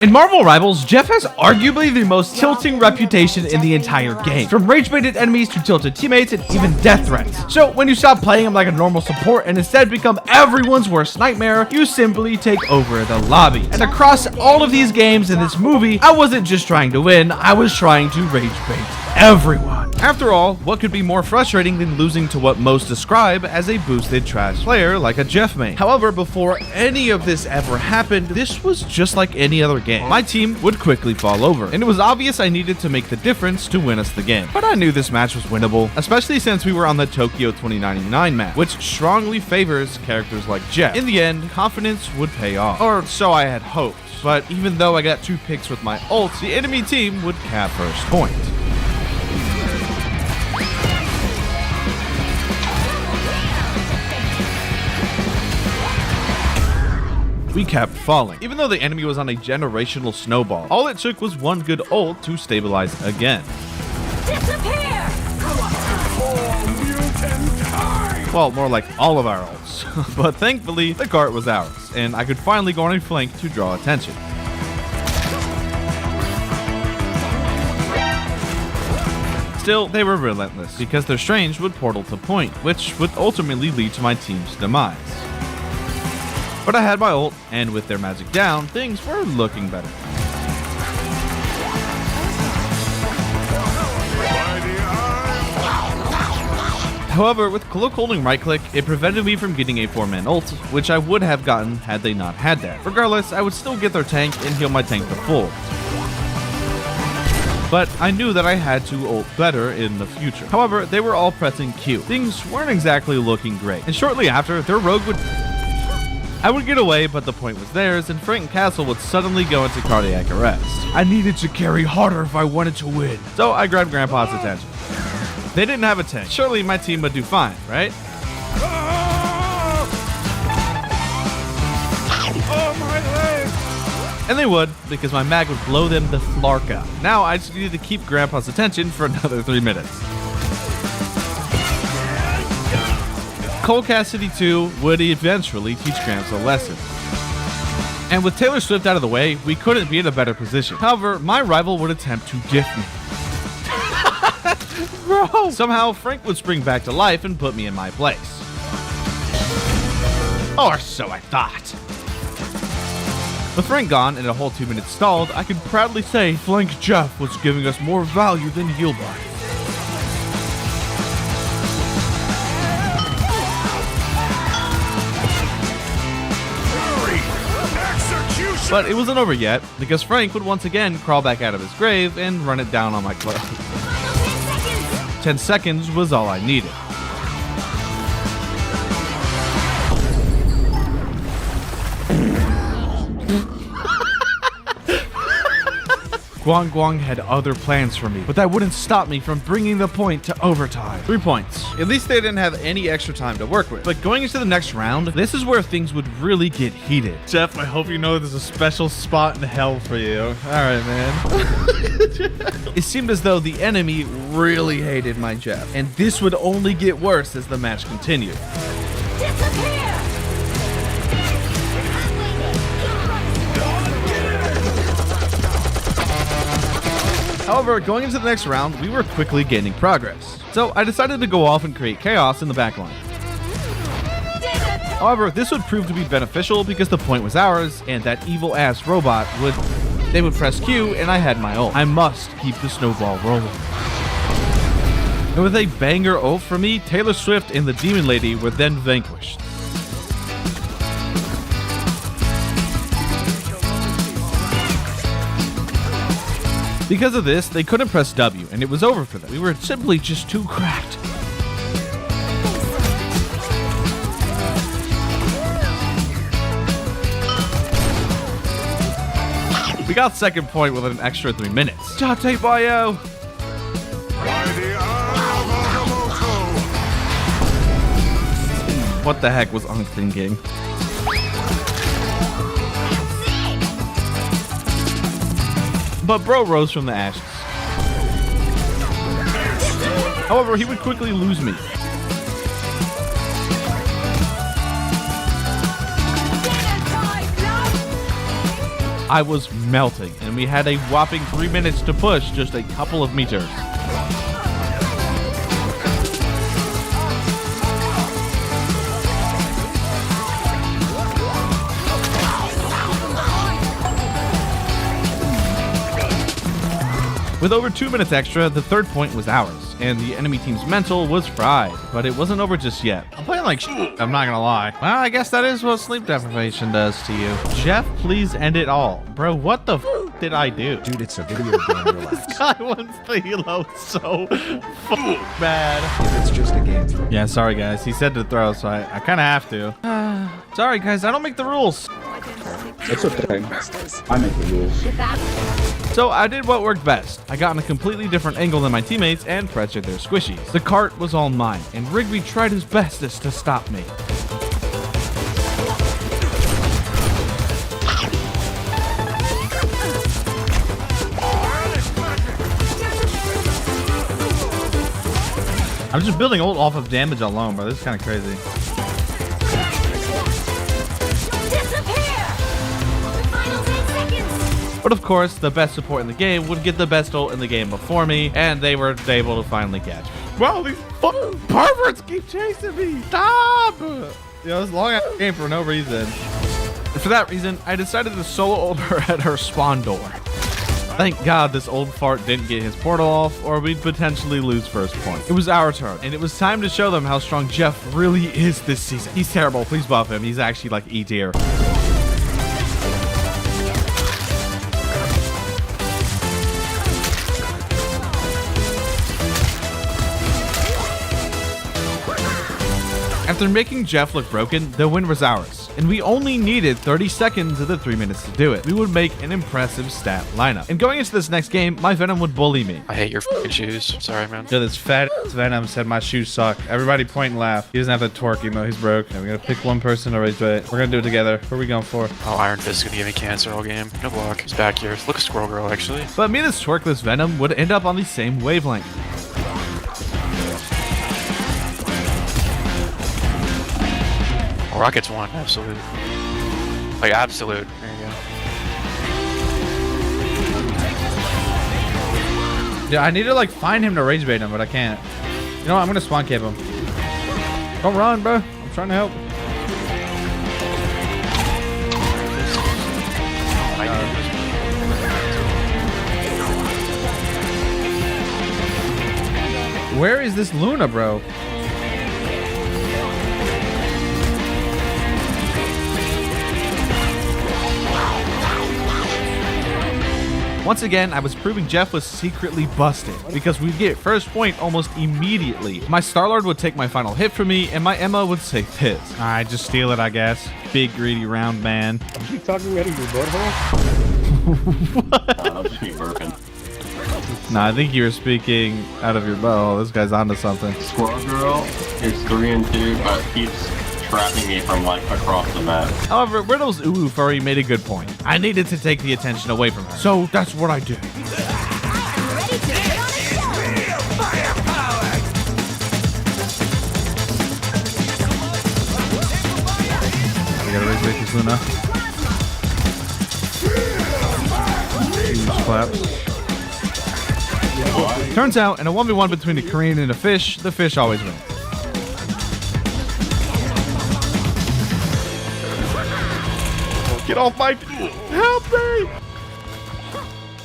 In Marvel Rivals, Jeff has arguably the most tilting reputation in the entire game, from rage-baited enemies to tilted teammates and even death threats. So when you stop playing him like a normal support and instead become everyone's worst nightmare, you simply take over the lobby. And across all of these games in this movie, I wasn't just trying to win, I was trying to rage-bait everyone. After all, what could be more frustrating than losing to what most describe as a boosted trash player like a Jeff main? However, before any of this ever happened, this was just like any other game. My team would quickly fall over, and it was obvious I needed to make the difference to win us the game. But I knew this match was winnable, especially since we were on the Tokyo 2099 map, which strongly favors characters like Jeff. In the end, confidence would pay off, or so I had hoped. But even though I got 2 picks with my ult, the enemy team would cap first point. We kept falling, even though the enemy was on a generational snowball. All it took was one good ult to stabilize again. Disappear! Well, more like all of our ults. But thankfully, the cart was ours, and I could finally go on a flank to draw attention. Still, they were relentless, because their Strange would portal to point, which would ultimately lead to my team's demise. But I had my ult, and with their magic down, things were looking better. However, with Cloak holding right click, it prevented me from getting a 4-man ult, which I would have gotten had they not had that. Regardless, I would still get their tank and heal my tank to full. But I knew that I had to ult better in the future. However, they were all pressing Q. Things weren't exactly looking great, and shortly after, their rogue I would get away, but the point was theirs, and Frank Castle would suddenly go into cardiac arrest. I needed to carry harder if I wanted to win, so I grabbed Grandpa's attention. They didn't have a tank. Surely my team would do fine, right? Oh, my leg! And they would, because my mag would blow them the flark out. Now I just needed to keep Grandpa's attention for another 3 minutes. Cold Cassidy 2 would eventually teach Gramps a lesson. And with Taylor Swift out of the way, we couldn't be in a better position. However, my rival would attempt to gift me. Bro! Somehow, Frank would spring back to life and put me in my place. Or so I thought. With Frank gone and a whole 2 minutes stalled, I could proudly say Flank Jeff was giving us more value than heal bar. But it wasn't over yet, because Frank would once again crawl back out of his grave and run it down on my clothes. 10 seconds was all I needed. Guang Guang had other plans for me, but that wouldn't stop me from bringing the point to overtime. 3 points. At least they didn't have any extra time to work with. But going into the next round, this is where things would really get heated. Jeff, I hope you know there's a special spot in hell for you. All right, man. It seemed as though the enemy really hated my Jeff, and this would only get worse as the match continued. Disappear! However, going into the next round, we were quickly gaining progress. So I decided to go off and create chaos in the backline. However, this would prove to be beneficial because the point was ours, and that evil-ass robot would press Q, and I had my ult. I must keep the snowball rolling. And with a banger ult from me, Taylor Swift and the Demon Lady were then vanquished. Because of this, they couldn't press W, and it was over for them. We were simply just too cracked. We got second point with an extra 3 minutes. Jate Bayo! What the heck was Unk thinking? But bro rose from the ashes. However, he would quickly lose me. I was melting, and we had a whopping 3 minutes to push just a couple of meters. With over 2 minutes extra, the third point was ours, and the enemy team's mental was fried. But it wasn't over just yet. I'm playing like shit, I'm not gonna lie. Well, I guess that is what sleep deprivation does to you. Jeff, please end it all. Bro, what the f did I do? Dude, it's a video game, relax. This guy wants the elo so bad. It's just a game. Yeah, sorry guys. He said to throw, so I kind of have to. Sorry guys, I don't make the rules. It's okay. I make the rules. So I did what worked best. I got in a completely different angle than my teammates and pressured their squishies. The cart was all mine, and Rigby tried his bestest to stop me. I'm just building ult off of damage alone, bro. This is kind of crazy. But of course, the best support in the game would get the best ult in the game before me, and they were able to finally catch me. Wow, these fucking perverts keep chasing me! Stop! You know, this long ass game for no reason. And for that reason, I decided to solo ult her at her spawn door. Thank God this old fart didn't get his portal off, or we'd potentially lose first point. It was our turn, and it was time to show them how strong Jeff really is this season. He's terrible, please buff him. He's actually like E tier. After making Jeff look broken, the win was ours, and we only needed 30 seconds of the 3 minutes to do it. We would make an impressive stat lineup. And going into this next game, my Venom would bully me. I hate your fucking shoes. Sorry, man. Yo, this fat Venom said my shoes suck. Everybody point and laugh. He doesn't have the torque emo. He's broke. And we're gonna pick one person to rage bait. We're gonna do it together. What are we going for? Oh, Iron Fist is gonna give me cancer all game. No block. He's back here. Look at Squirrel Girl, actually. But me and this twerkless Venom would end up on the same wavelength. Rockets won. Absolute. Like, absolute. There you go. Yeah, I need to like find him to rage bait him, but I can't. You know what? I'm gonna spawn camp him. Don't run, bro. I'm trying to help. Where is this Luna, bro? Once again, I was proving Jeff was secretly busted because we'd get first point almost immediately. My Star-Lord would take my final hit from me and my Emma would save his. Alright, just steal it, I guess. Big greedy round man. Are you talking out of your butthole? I'm just burping. Nah, I think you were speaking out of your bow. This guy's onto something. Squirrel Girl is 3-2, but keeps trapping me from like across the map. However, Riddle's Uwu Furry made a good point. I needed to take the attention away from her. So that's what I do. We gotta raise this Luna. Huge claps. Turns out, in a 1v1 between a Korean and a fish, the fish always wins. Get off my... Help me!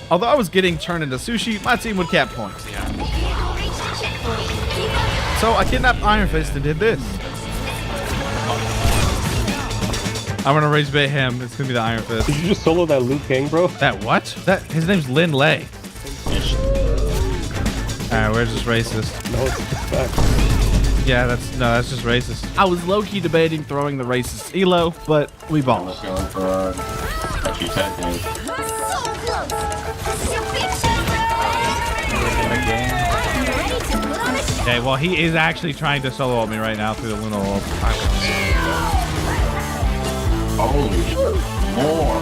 Although I was getting turned into sushi, my team would cap points. So I kidnapped Iron Fist and did this. I'm gonna rage bait him. It's gonna be the Iron Fist. Did you just solo that Liu Kang, bro? That what? That his name's Lin Lei. Alright, we're just racist. No, it's back. Yeah, that's just racist. I was low-key debating throwing the racist elo, but we I'm balled. just going for what you said, dude. Okay, well, he is actually trying to solo ult me right now through the Luna ult. Holy more.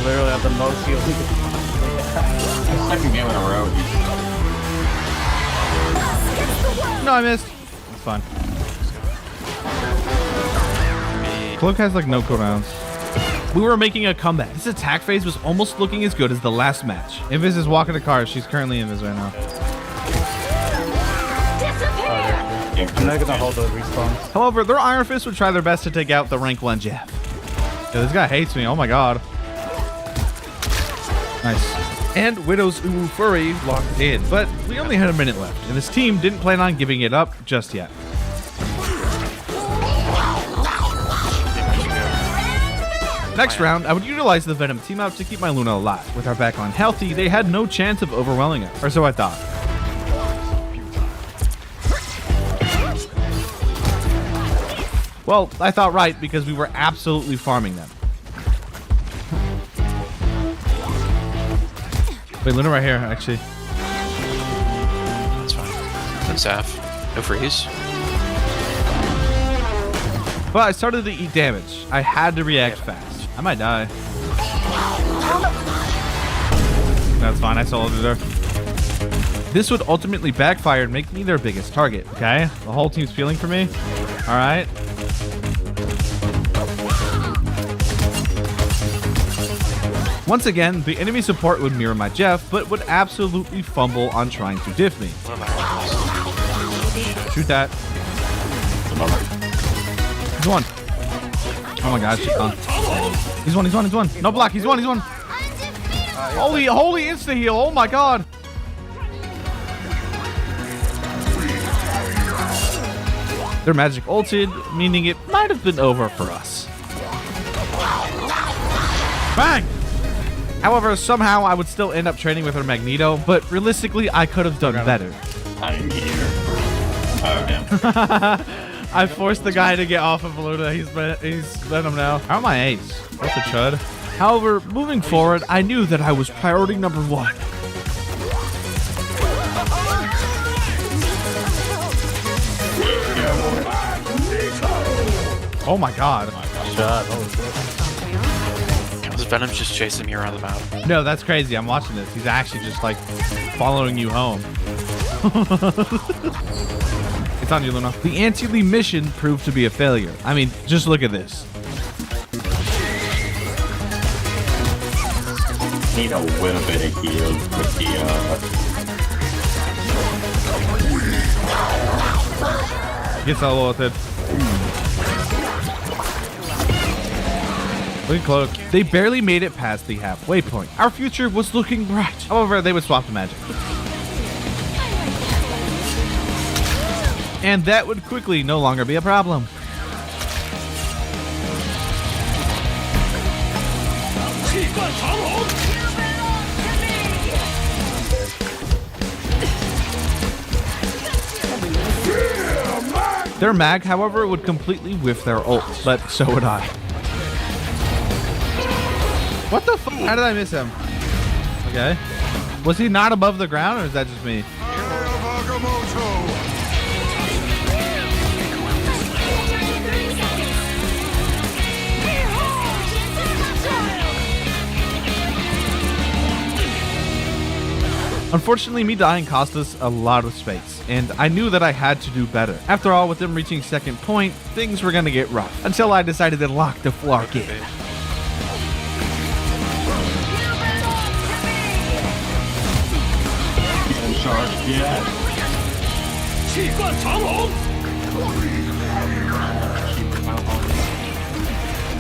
Literally have the most heal. Second game in a row. No, I missed. It's fine. Cloak has like no cooldowns. We were making a comeback. This attack phase was almost looking as good as the last match. Invis is walking to cars. She's currently Invis right now. Disappear! I'm not gonna hold the respawns. However, their Iron Fist would try their best to take out the rank 1 Jeff. Yo, this guy hates me. Oh my god. Nice. And Widow's Uwu Furry locked in. But we only had a minute left, and this team didn't plan on giving it up just yet. Next round, I would utilize the Venom team up to keep my Luna alive. With our backline healthy, they had no chance of overwhelming us, or so I thought. Well, I thought right because we were absolutely farming them. Wait, Luna right here, actually. That's fine. No Saf. No freeze. But I started to eat damage. I had to react fast. I might die. That's fine, I soloed her. This would ultimately backfire and make me their biggest target, okay? The whole team's feeling for me. Alright. Once again, the enemy support would mirror my Jeff, but would absolutely fumble on trying to diff me. Shoot that. He's one. Oh my god, she's gone. He's one. No block, he's one. Holy insta heal, oh my god. Their magic ulted, meaning it might have been over for us. Bang! However, somehow I would still end up training with her Magneto, but realistically, I could have done better. I'm here. Oh, damn. I forced the guy to get off of Luna. He's Venom now. How am I ace? What's a chud? However, moving forward, I knew that I was priority number 1. Oh my god. This Venom's just chasing me around the map. No, that's crazy. I'm watching this. He's actually just like following you home. It's on you, Luna. The anti-Lee mission proved to be a failure. I mean, just look at this. Need a little bit of heal with the Gets all ulted. Look cloak. They barely made it past the halfway point. Our future was looking bright. However, they would swap the magic. And that would quickly no longer be a problem. Their mag, however, would completely whiff their ult, but so would I. What the fuck? How did I miss him? Okay. Was he not above the ground, or is that just me? Unfortunately, me dying cost us a lot of space, and I knew that I had to do better. After all, with them reaching second point, things were gonna get rough, until I decided to lock the Flark in.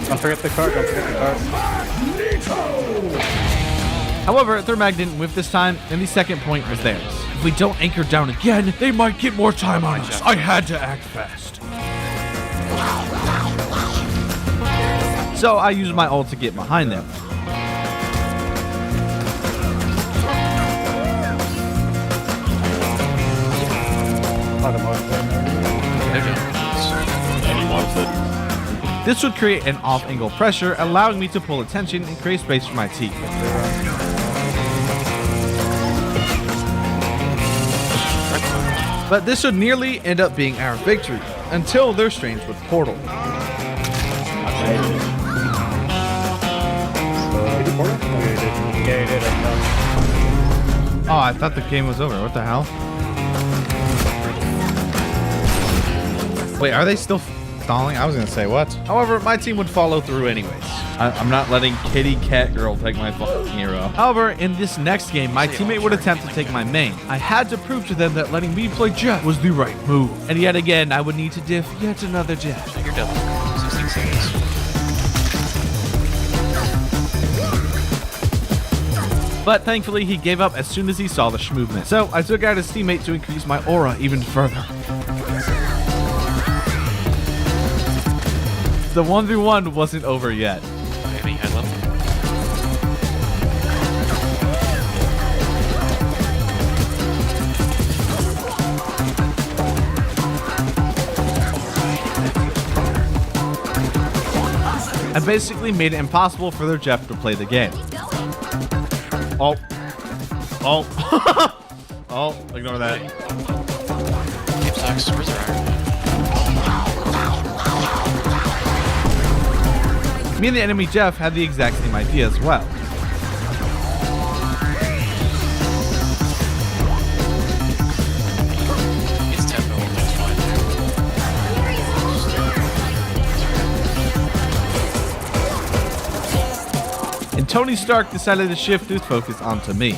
Don't forget the card, However, their mag didn't whiff this time, and the second point was theirs. If we don't anchor down again, they might get more time on us. I had to act fast. So I used my ult to get behind them. This would create an off-angle pressure, allowing me to pull attention and create space for my team. But this would nearly end up being our victory, until their strange with Portal. Oh, I thought the game was over. What the hell? Wait, are they still stalling? I was gonna say what? However, my team would follow through anyways. I'm not letting kitty cat girl take my fucking hero. However, in this next game, my teammate would attempt to take my main. I had to prove to them that letting me play Jeff was the right move. And yet again, I would need to diff yet another Jeff. You're done. 16 seconds. But thankfully, he gave up as soon as he saw the movement. So I took out his teammate to increase my aura even further. The 1v1 wasn't over yet. Maybe head level. I basically made it impossible for their Jeff to play the game. Oh. Oh. Oh, ignore that. Keep sucks. Where's their iron? Me and the enemy Jeff had the exact same idea as well. It's 10 mil. That's fine. And Tony Stark decided to shift his focus onto me.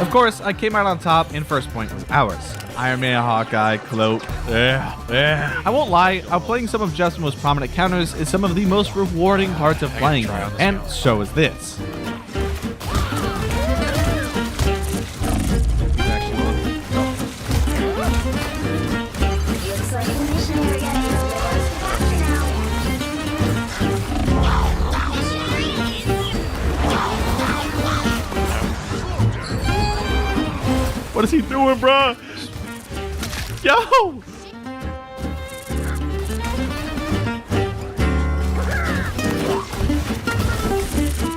Of course, I came out on top, and first point was ours. Iron Man, Hawkeye, Cloak. I won't lie, playing some of Jeff's most prominent counters is some of the most rewarding parts of playing him, and so is this. What is he doing, bro? Yo!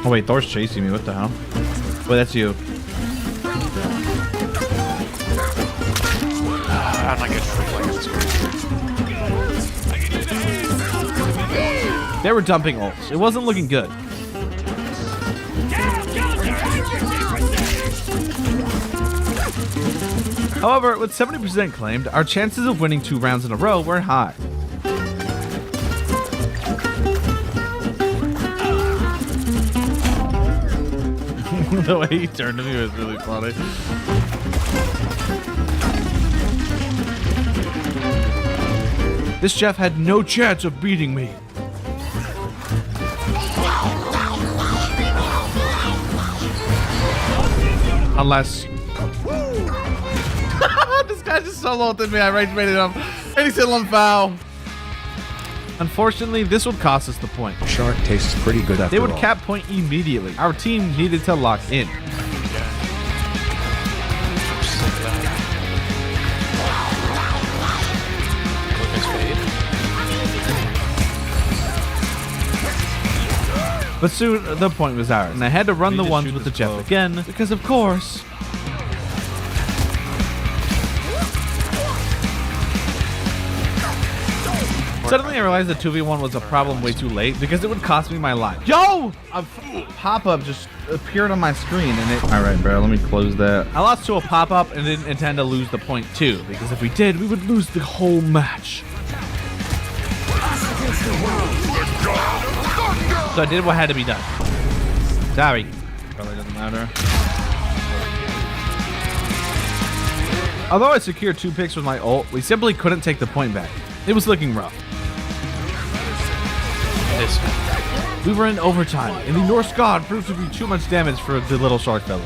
Oh wait, Thor's chasing me. What the hell? Wait, that's you. I'm not good for playing this. They were dumping ults. It wasn't looking good. However, with 70% claimed, our chances of winning 2 rounds in a row were high. The way he turned to me was really funny. This Jeff had no chance of beating me. Unless... This guy just soloed me. I rage baited him. And he said one foul. Unfortunately, this would cost us the point. Shark tastes pretty good after They would all. cap point immediately. Our team needed to lock in. But soon, the point was ours, and I had to run the ones with the Jeff again, because of course... Suddenly I realized the 2v1 was a problem way too late because it would cost me my life. Yo! A pop-up just appeared on my screen and it... Alright, bro, let me close that. I lost to a pop-up and didn't intend to lose the point too, because if we did, we would lose the whole match. So I did what had to be done. Sorry. Probably doesn't matter. Although I secured 2 picks with my ult, we simply couldn't take the point back. It was looking rough. We were in overtime, and the Norse god proved to be too much damage for the little shark fella.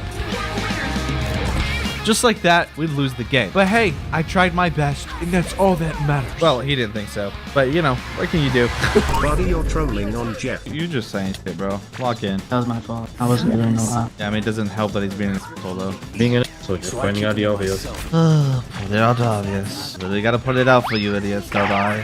Just like that, we'd lose the game. But hey, I tried my best, and that's all that matters. Well, he didn't think so. But, you know, what can you do? Buddy, you're trolling on Jeff. You just saying shit, bro. Lock in. That was my fault. I wasn't doing no lot. Yeah, I mean, it doesn't help that he's being an asshole, though. Being an so just pointing out the obvious. Put it out obvious. Really gotta put it out for you idiots, don't I?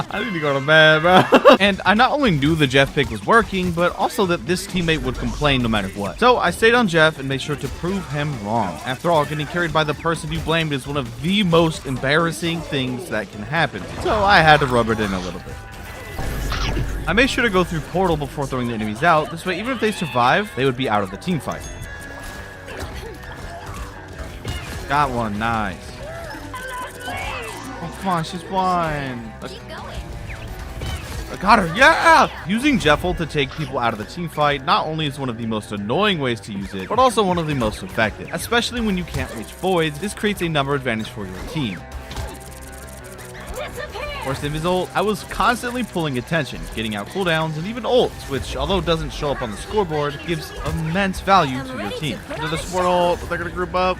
I need to go to bed, bro. And I not only knew the Jeff pick was working, but also that this teammate would complain no matter what. So I stayed on Jeff and made sure to prove him wrong. After all, getting carried by the person you blamed is one of the most embarrassing things that can happen. So I had to rub it in a little bit. I made sure to go through portal before throwing the enemies out. This way, even if they survive, they would be out of the team fight. Got one, nice. Oh, come on, she's one. I got her, yeah! Using Jeff ult to take people out of the team fight not only is one of the most annoying ways to use it, but also one of the most effective. Especially when you can't reach voids, this creates a number advantage for your team. For Stim's ult, I was constantly pulling attention, getting out cooldowns, and even ults, which, although doesn't show up on the scoreboard, gives immense value to your team. Into the support ult, they're gonna group up.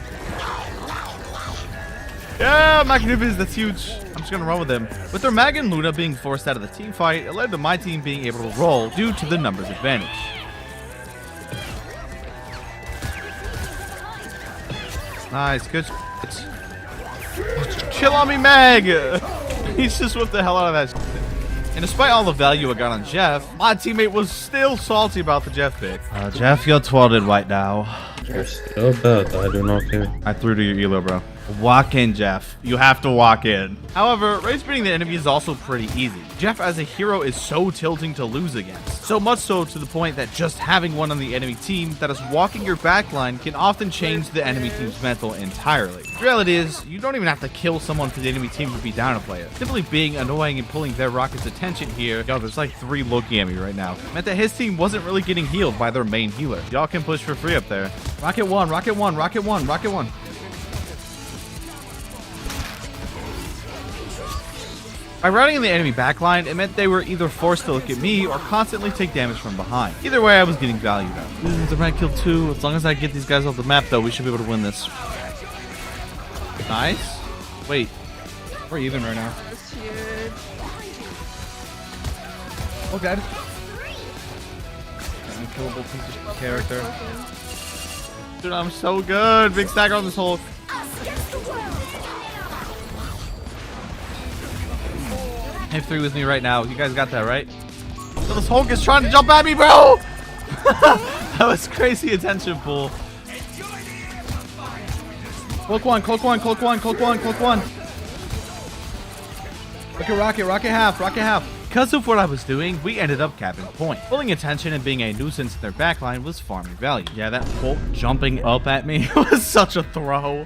Yeah, Magnificent, that's huge. I'm just gonna run with him. With their Mag and Luna being forced out of the team fight, it led to my team being able to roll due to the numbers advantage. Nice, good. Chill on me, Mag! He's just whipped the hell out of that. And despite all the value I got on Jeff, my teammate was still salty about the Jeff pick. Jeff, you're twirled right now. You're still bad. I do not care. I threw to your elo, bro. Walk in, Jeff. You have to walk in. However, ragebaiting the enemy is also pretty easy. Jeff as a hero is so tilting to lose against. So much so to the point that just having one on the enemy team that is walking your backline can often change the enemy team's mental entirely. The reality is, you don't even have to kill someone for the enemy team to be down to play it. Simply being annoying and pulling their rocket's attention here, yo, there's like 3 looking at me right now, meant that his team wasn't really getting healed by their main healer. Y'all can push for free up there. Rocket 1, rocket 1, rocket 1, rocket 1. By routing in the enemy backline, it meant they were either forced to look at me or constantly take damage from behind. Either way, I was getting value out. The rank kill 2. As long as I get these guys off the map, though, we should be able to win this. Nice. Wait, we're even right now. That's huge. Oh god. Unkillable piece of character. Dude, I'm so good. Big stack on this whole. Hit 3 with me right now. You guys got that, right? So this Hulk is trying to jump at me, bro! That was crazy attention pull. Cloak 1, cloak 1, cloak 1, cloak 1, cloak 1. Look at rocket, rocket half, rocket half. Because of what I was doing, we ended up capping point. Pulling attention and being a nuisance in their backline was farming value. Yeah, that Hulk jumping up at me was such a throw.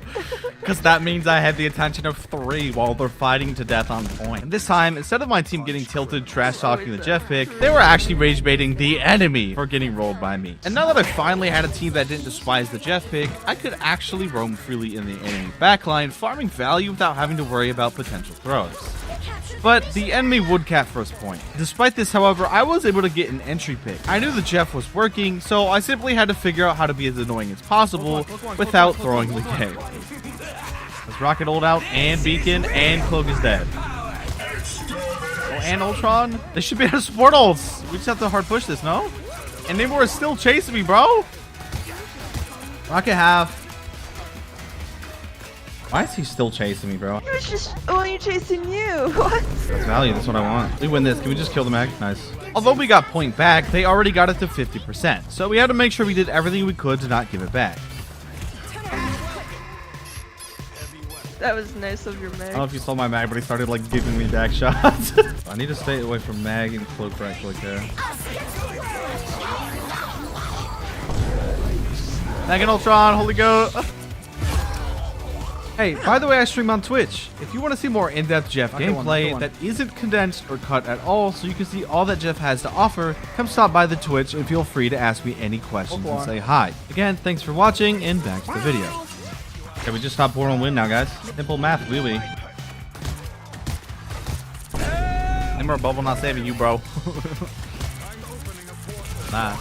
Because that means I had the attention of 3 while they're fighting to death on point. And this time, instead of my team getting tilted trash-talking the Jeff pick, they were actually rage-baiting the enemy for getting rolled by me. And now that I finally had a team that didn't despise the Jeff pick, I could actually roam freely in the enemy backline, farming value without having to worry about potential throws. But the enemy would cap first point. Despite this, however, I was able to get an entry pick. I knew the Jeff was working, so I simply had to figure out how to be as annoying as possible without throwing the game. Let's rocket ult out, and beacon, and cloak is dead. Oh, and Ultron? They should be out of support ults. We just have to hard push this, no? And Namor is still chasing me, bro. Rocket half. Why is he still chasing me, bro? He was just only chasing you. What? That's value. That's what I want. We win this. Can we just kill the Mag? Nice. Although we got point back, they already got it to 50%. So we had to make sure we did everything we could to not give it back. That was nice of your I Meg. don't know if you saw my Mag, but he started like giving me back shots. I need to stay away from Mag and cloak right click there. Mag and Ultron, holy goat. Hey, by the way, I stream on Twitch. If you want to see more in-depth Jeff gameplay that isn't condensed or cut at all, so you can see all that Jeff has to offer, come stop by the Twitch and feel free to ask me any questions and say hi. Again, thanks for watching, and back to the video. Okay, we just stopped Portal and win now, guys. Simple math, wee-wee. Nimmer bubble not saving you, bro. Nah.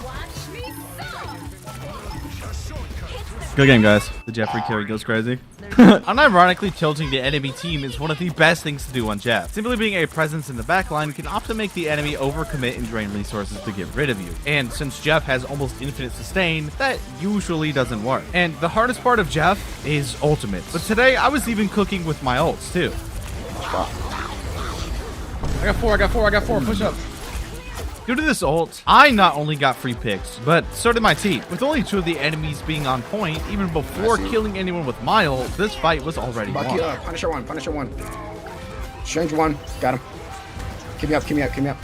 Good game, guys. The Jeffrey carry goes crazy. Unironically, tilting the enemy team is one of the best things to do on Jeff. Simply being a presence in the backline can often make the enemy overcommit and drain resources to get rid of you. And since Jeff has almost infinite sustain, that usually doesn't work. And the hardest part of Jeff is ultimates. But today, I was even cooking with my ults, too. I got four, push up. Due to this ult, I not only got free picks, but so did my team. With only 2 of the enemies being on point, even before killing anyone with my ult, this fight was already won. Punisher one. Strange one, got him. Keep me up.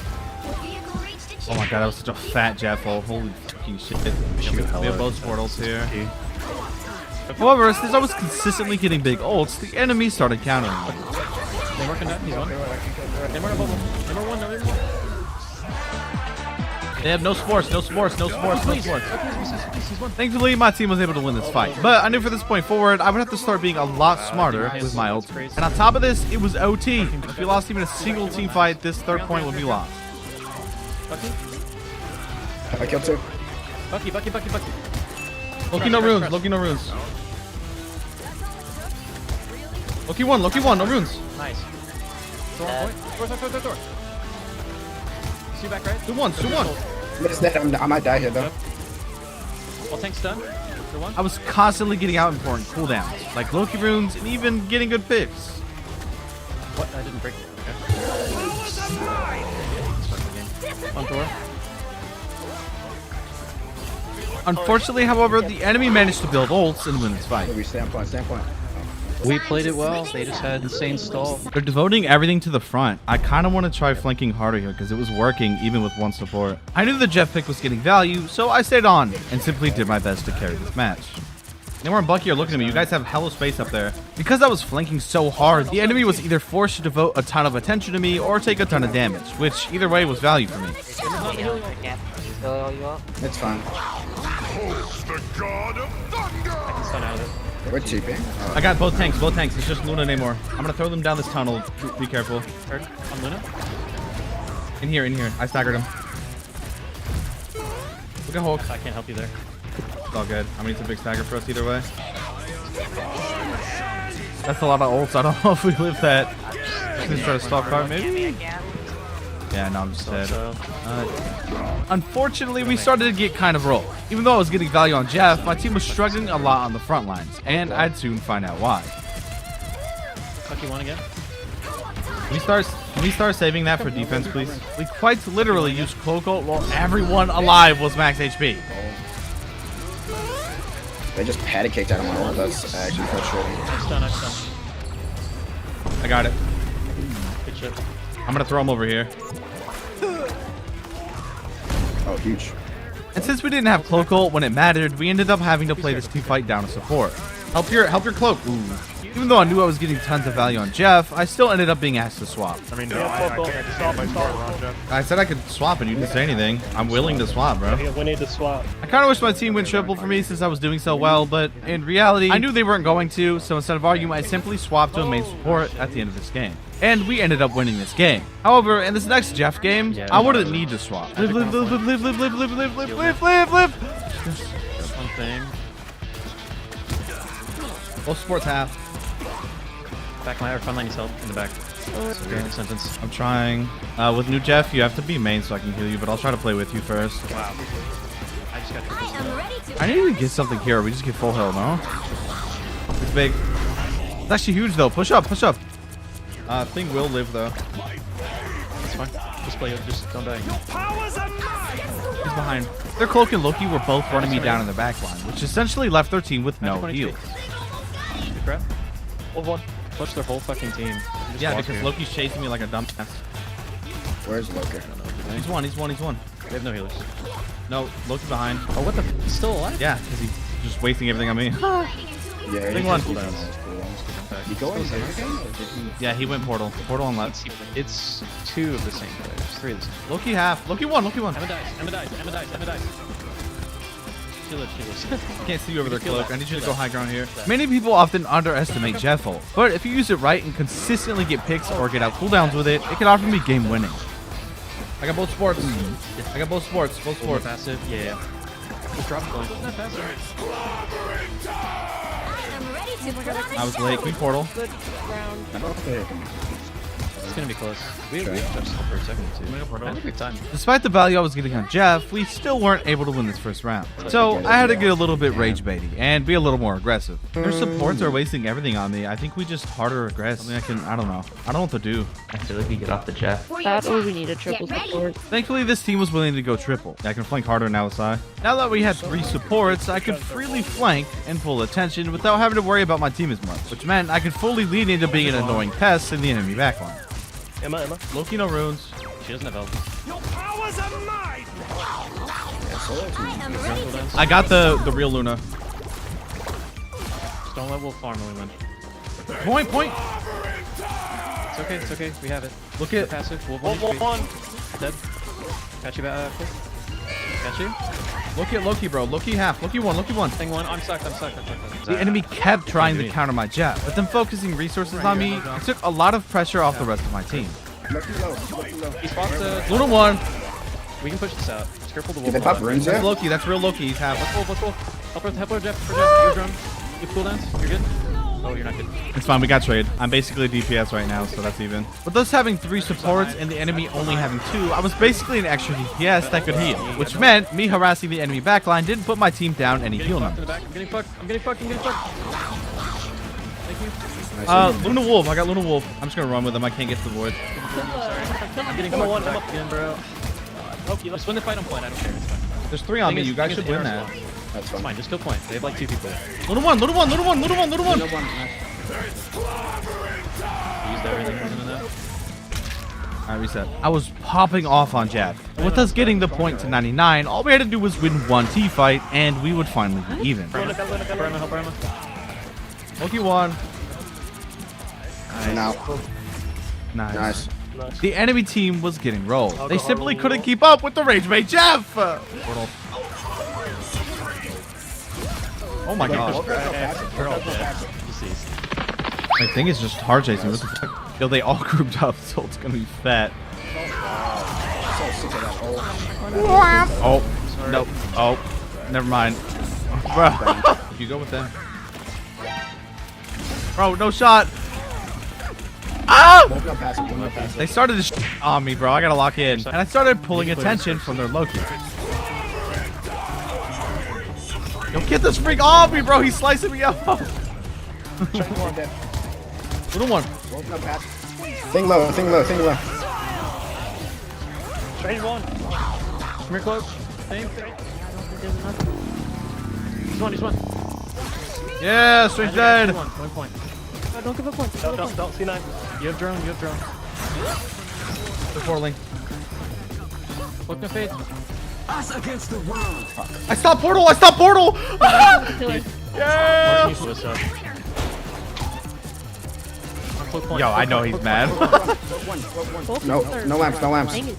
Oh my god, that was such a fat Jeff ult. Holy fucking shit. We have both portals here. However, since I was consistently getting big ults, the enemy started countering me. They're working that. He's one. Number one. They have no sports, no sports, no sports, no sports. Thankfully, my team was able to win this fight. But I knew from this point forward, I would have to start being a lot smarter with my ult. And on top of this, it was OT. If we lost even a single team fight, this third point would be lost. I killed two. Bucky. Loki no runes, Loki no runes. Loki one, no runes. Nice. Door on point. Door. See you back right? 2-1. Missed that. I might die here though. All tanks done. For one. I was constantly getting out important cooldowns, like Loki runes and even getting good picks. What? I didn't break it. Okay. On door. Unfortunately, however, the enemy managed to build ults and win this fight. Maybe standpoint. We played it well. They just had insane stall. They're devoting everything to the front. I kind of want to try flanking harder here because it was working even with one support. I knew the Jeff pick was getting value, so I stayed on and simply did my best to carry this match. Neymar and Bucky are looking at me. You guys have hella space up there. Because I was flanking so hard, the enemy was either forced to devote a ton of attention to me or take a ton of damage, which either way was value for me. It's fine. Stun out of it. We're cheaping. I got both tanks. It's just Luna and Namor. I'm going to throw them down this tunnel. Be careful. Hurt. On Luna. In here. I staggered him. Look at Hulk. I can't help you there. It's all good. I mean, it's a big stagger for us either way. That's a lot of ults. I don't know if we live that. Just try to stalk card, maybe? Yeah, no, I'm just dead. Unfortunately, we started to get kind of rolled. Even though I was getting value on Jeff, my team was struggling a lot on the front lines, and I'd soon find out why. Bucky one again. Can we start saving that for defense, please? We quite literally used Cloak Ult while everyone alive was max HP. They just patty caked out of my ult. That's actually frustrating. Nice stun. I got it. Good shit. I'm gonna throw him over here. Oh, huge. And since we didn't have Cloak Ult when it mattered, we ended up having to play this team fight down to support. Help your cloak. Ooh. Even though I knew I was getting tons of value on Jeff, I still ended up being asked to swap. I mean, no, I can't stop my start around Jeff. I said I could swap and you didn't say anything. I'm willing to swap, bro. We need to swap. I kind of wish my team went triple for me since I was doing so well, but in reality, I knew they weren't going to, so instead of arguing, I simply swapped to a main support at the end of this game. And we ended up winning this game. However, in this next Jeff game, I wouldn't need to swap. Live. Just one thing. Both sports half. Back line or front line yourself in the back. Okay. Sentence. I'm trying. With new Jeff, you have to be main so I can heal you, but I'll try to play with you first. Wow. I just got triple. I need to get something here. We just get full heal, no? It's big. It's actually huge, though. Push up. Thing will live, though. It's fine. Just play it. Just don't die. He's behind. Their Cloak and Loki were both running me down in the back line, which essentially left their team with no heals. Good crap. Hold one. Push their whole fucking team. Yeah, because Loki's chasing me like a dumbass. Where's Loki? He's one. They have no healers. No, Loki's behind. Oh, what the? He's still alive? Yeah, because he's just wasting everything on me. Yeah, Thing one. You going there again? Or did he... Yeah, he went portal. Portal on left. It's two of the same players. Three of the same. Loki half. Loki one. Emma dies. She lives. I can't see you over there, Cloak. I need you to go high ground here. Many people often underestimate Jeff ult, but if you use it right and consistently get picks or get out cooldowns with it, it can often be game winning. I got both sports. Both sports. Passive. Yeah. Just drop going. Not passive. I was late. Queen portal. Good round. It's gonna be close. We have touched for a second too. I think we have time. Despite the value I was getting on Jeff, we still weren't able to win this first round. So I had to get a little bit rage baity and be a little more aggressive. Their supports are wasting everything on me. I think we just harder aggress. I don't know. I don't know what to do. I feel like we get off the Jeff. That or we need a triple support. Thankfully, this team was willing to go triple. I can flank harder now, Sai. Now that we had 3 supports, I could freely flank and pull attention without having to worry about my team as much, which meant I could fully lean into being an annoying pest in the enemy backline. Emma. Loki no runes. She doesn't have health. Your powers are mine. I got the real Luna. Just don't let Wolf farm when we win. Point. It's okay. We have it. Look at Passive. Wolf one. Dead. Got you back. Got you. Look at Loki, bro. Loki half. Loki one. Thing one. I'm stuck. The enemy kept trying to counter my jab, but then focusing resources on me took a lot of pressure off the rest of my team. He spots Luna one. We can push this out. Just careful the Wolf. Did they pop runes That's there? Loki. That's real Loki. He's half. Let's Wolf. Help her, Jeff. You're drone. You have cooldowns. You're good. Oh, you're not good. It's fine. We got trade. I'm basically DPS right now, so that's even. With us having 3 supports and the enemy only having 2, I was basically an extra DPS that could heal, which meant me harassing the enemy backline didn't put my team down any heal numbers. I'm getting fucked. Thank you. Luna Wolf. I got Luna Wolf. I'm just gonna run with him. I can't get to the void. I'm getting fucked. I'm up again, bro. Okay, let's win the fight on point. I don't care. It's fine. There's 3 on me. You guys should win that. That's It's fine. Just kill point. They have like 2 people. Luna one. Used everything we're gonna know. Alright, reset. I was popping off on Jab. With us getting the point to 99, all we had to do was win 1 T-fight, and we would finally be even. Help Irma. Loki one. Now. Nice. Nice. The enemy team was getting rolled. They simply couldn't keep up with the Ragebait Jeff. Oh my god. They're all dead. Deceased. I think it's just hard chasing. What the fuck? Yo, they all grouped up, so it's gonna be fat. Oh, nope. Oh, never mind. Bro, you go with them. Bro, no shot. Ah! They started to on me, bro. I gotta lock in. And I started pulling attention from their Loki. Yo, get this freak off me, bro. He's slicing me up. Little one. Thing low. Train one. Come here close. Same. He's one. Yeah, straight dead. One point. Oh, don't give a point. Don't. C9. You have drone. The 4 link. Look no fade. I stopped portal. Kill her. Yeah. What's up? Yo, I know he's mad. No lamps. Dang it.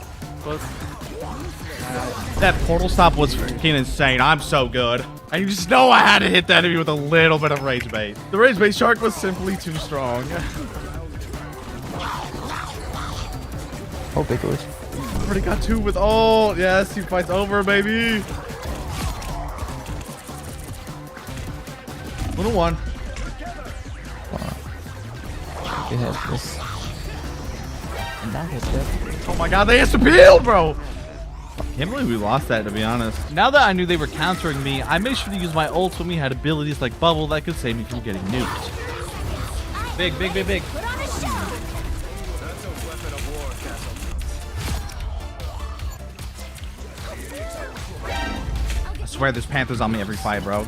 That portal stop was freaking insane. I'm so good. And you just know I had to hit that enemy with a little bit of rage bait. The rage bait shark was simply too strong. Oh, big boys. Already got 2 with ult. Yes, he fights over, baby. Little one. You have this. And that hit that. Oh my god, they just appealed, bro. Can't believe we lost that, to be honest. Now that I knew they were countering me, I made sure to use my ult when we had abilities like Bubble that could save me from getting nuked. Big. I swear there's Panthers on me every fight, bro.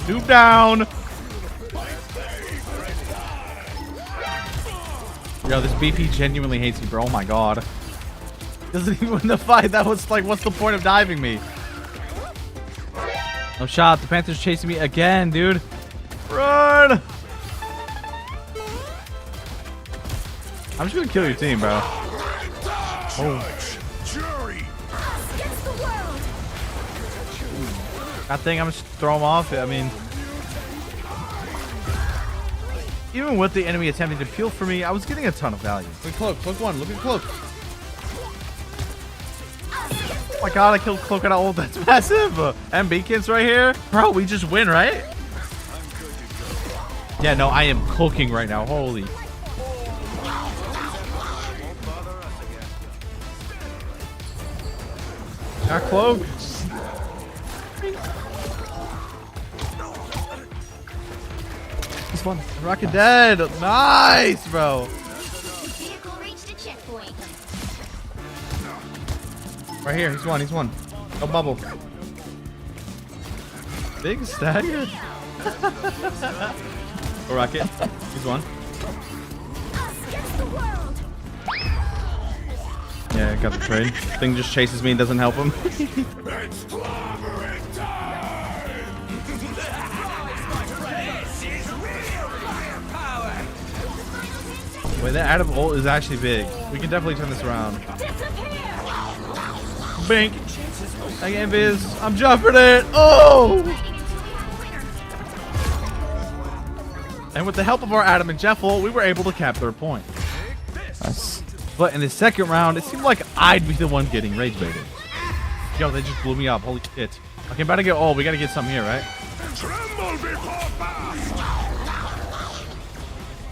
Noob down. Yo, this BP genuinely hates me, bro. Oh my god. Doesn't even win the fight. That was like, what's the point of diving me? No shot. The Panthers chasing me again, dude. Run! I'm just gonna kill your team, bro. Oh. I think I'm just throw him off. I mean, even with the enemy attempting to peel for me, I was getting a ton of value. Look at Cloak one. Look at Cloak. Oh my god, I killed Cloak at ult. That's massive. And Beacon's right here. Bro, we just win, right? Yeah, no, I am cooking right now. Holy. Got Cloak. This one. Rocket dead. Nice, bro. Vehicle reached a checkpoint. Right here. He's one. No bubble. Big stagger. Go Rocket. He's one. Yeah, got the trade. Thing just chases me and doesn't help him. Wait, that Adam ult is actually big. We can definitely turn this around. Bink. I get invis. I'm jumping it. Oh! And with the help of our Adam and Jeff ult, we were able to cap third point. Nice. But in the second round, it seemed like I'd be the one getting rage baited. Yo, they just blew me up. Holy shit. Okay, about to get ult. We gotta get something here, right?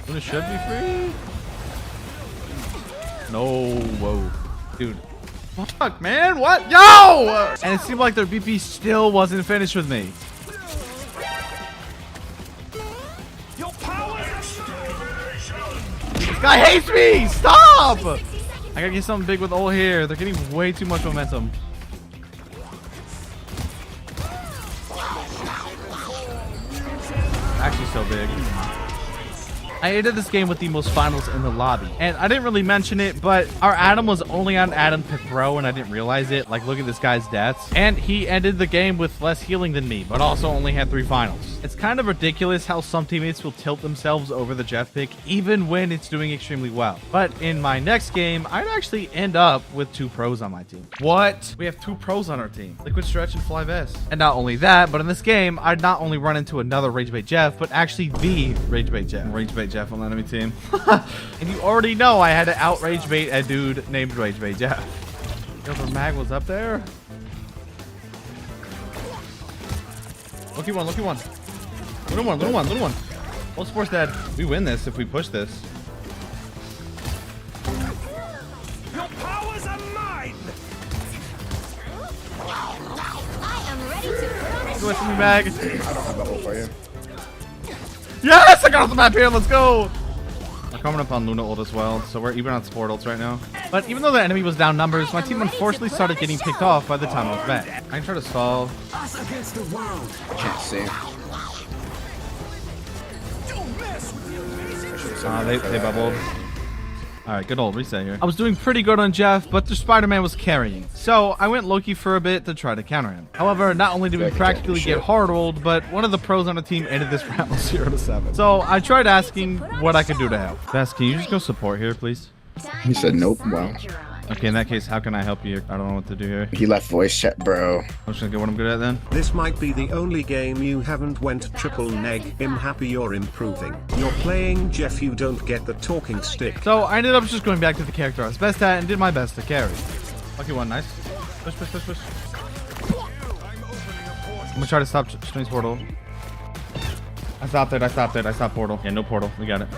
Luna should be free. No, whoa. Dude. Fuck, man. What? Yo! And it seemed like their BP still wasn't finished with me. This guy hates me! Stop! I gotta get something big with ult here. They're getting way too much momentum. Actually so big. I ended this game with the most finals in the lobby. And I didn't really mention it, but our Adam was only on Adam to throw and I didn't realize it. Like, look at this guy's deaths. And he ended the game with less healing than me, but also only had 3 finals. It's kind of ridiculous how some teammates will tilt themselves over the Jeff pick, even when it's doing extremely well. But in my next game, I'd actually end up with 2 pros on my team. What? We have 2 pros on our team. Liquid Stretch and Fly Vest. And not only that, but in this game, I'd not only run into another Ragebait Jeff, but actually the Ragebait Jeff. Ragebait Jeff on the enemy team. And you already know I had to out Ragebait a dude named Ragebait Jeff. Yo, the mag was up there. Looky one, looky one. Little one, little one, little one. Well, sports dad, we win this if we push this. Your powers are mine. I am ready to put on a Go with me, mag. I don't have that ult for you. Yes, I got off the map here. Let's go. We're coming up on Luna ult as well, so we're even on support ults right now. But even though the enemy was down numbers, my team unfortunately started getting picked off by the time I was back. I can try to solve. Can't see. They bubbled. Alright, good old reset here. I was doing pretty good on Jeff, but the Spider-Man was carrying. So I went Loki for a bit to try to counter him. However, not only did we practically get hard rolled, but one of the pros on the team ended this round 0-7. So I tried asking what I could do to help. Best, can you just go support here, please? He said nope. Wow. Okay, in that case, how can I help you? I don't know what to do here. He left voice chat, bro. I'm just gonna get what I'm good at then. This might be the only game you haven't went triple neg. I'm happy you're improving. You're playing Jeff, you don't get the talking stick. So I ended up just going back to the character I was best at and did my best to carry. Lucky one, nice. Push, push, push, push. I'm gonna try to stop Strange portal. I stopped it, I stopped it, I stopped portal. Yeah, no portal, we got it.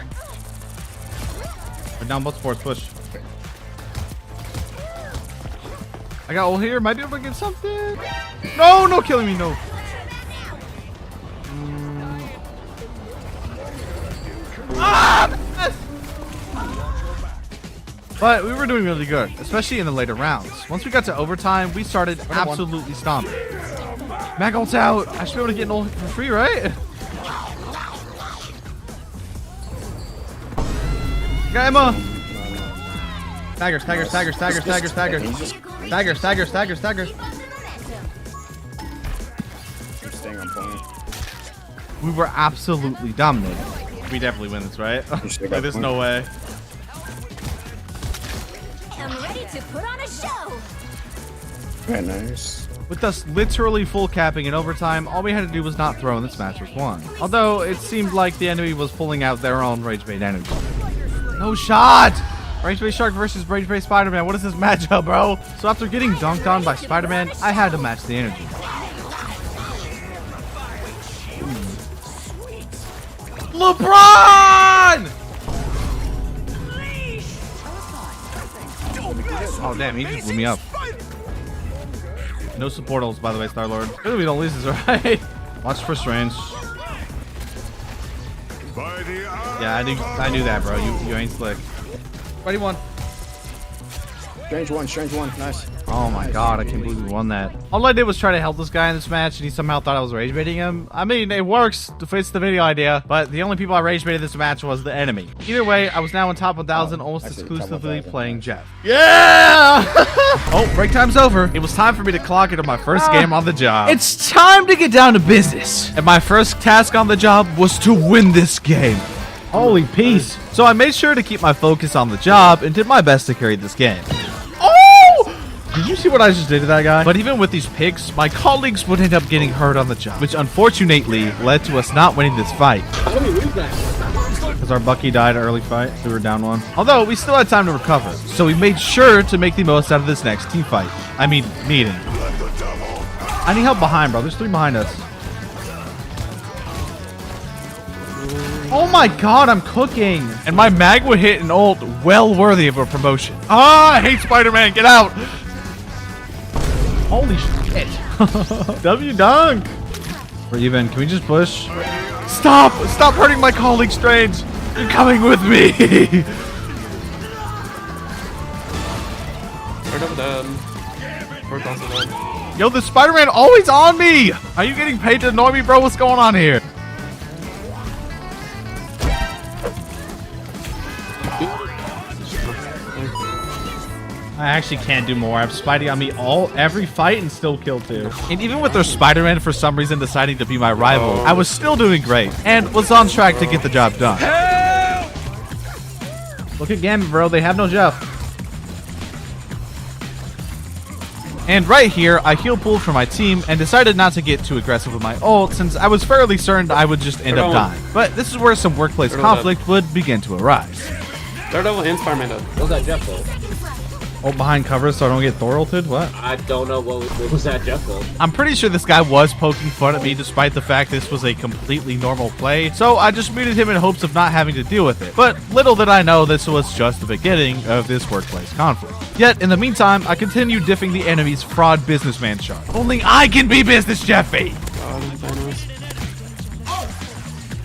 We're down both supports, push. I got ult here, might be able to get something. No, no killing me, no. Yes! But we were doing really good, especially in the later rounds. Once we got to overtime, we started absolutely stomping. Mag ult's out. I should be able to get an ult for free, right? Got Emma. Staggers, staggers, staggers, staggers, staggers, staggers. Staggers, staggers, staggers, staggers. I'm staying on point. We were absolutely dominating. We definitely win this, right? Like, there's no way. I'm ready to put on a show. Very nice. With us literally full capping in overtime, all we had to do was not throw and this match was won. Although it seemed like the enemy was pulling out their own Ragebait energy. No shot! Ragebait Shark versus Ragebait Spider-Man. What is this matchup, bro? So after getting dunked on by Spider-Man, I had to match the energy. LeBron! Oh, damn, he just blew me up. No support ults, by the way, Star-Lord. Really, we don't lose this, right? Watch for Strange. Yeah, I knew that, bro. You ain't slick. Ready one. Strange one, nice. Oh my god, I can't believe we won that. All I did was try to help this guy in this match, and he somehow thought I was rage baiting him. I mean, it works, fits the video idea, but the only people I rage baited this match was the enemy. Either way, I was now in top 1,000, almost exclusively playing Jeff. Yeah! Oh, break time's over. It was time for me to clock into my first game on the job. It's time to get down to business. And my first task on the job was to win this game. Holy peace. So I made sure to keep my focus on the job and did my best to carry this game. Did you see what I just did to that guy? But even with these picks, my colleagues would end up getting hurt on the job, which unfortunately led to us not winning this fight. How did we lose that? Because our Bucky died early fight, so we were down 1. Although, we still had time to recover, so we made sure to make the most out of this next team fight. I mean, meeting. I need help behind, bro. There's 3 behind us. Oh my god, I'm cooking. And my mag would hit an ult well worthy of a promotion. Ah, I hate Spider-Man. Get out. Holy shit. W dunk. We're even. Can we just push? Stop. Stop hurting my colleague, Strange. You're coming with me. Yo, the Spider-Man always on me. Are you getting paid to annoy me, bro? What's going on here? I actually can't do more. I have Spidey on me every fight and still kill 2. And even with their Spider-Man for some reason deciding to be my rival, I was still doing great and was on track to get the job done. Help! Look at Gambit, bro. They have no Jeff. And right here, I heal pooled for my team and decided not to get too aggressive with my ult since I was fairly certain I would just end up dying. But this is where some workplace conflict would begin to arise. Daredevil and Spider-Man though. What was that Jeff ult? Ult behind cover so I don't get Thor ulted? What? I don't know what was that Jeff ult. I'm pretty sure this guy was poking fun at me despite the fact this was a completely normal play, so I just muted him in hopes of not having to deal with it. But little did I know this was just the beginning of this workplace conflict. Yet, in the meantime, I continue diffing the enemy's fraud businessman shard. Only I can be Business Jeffy!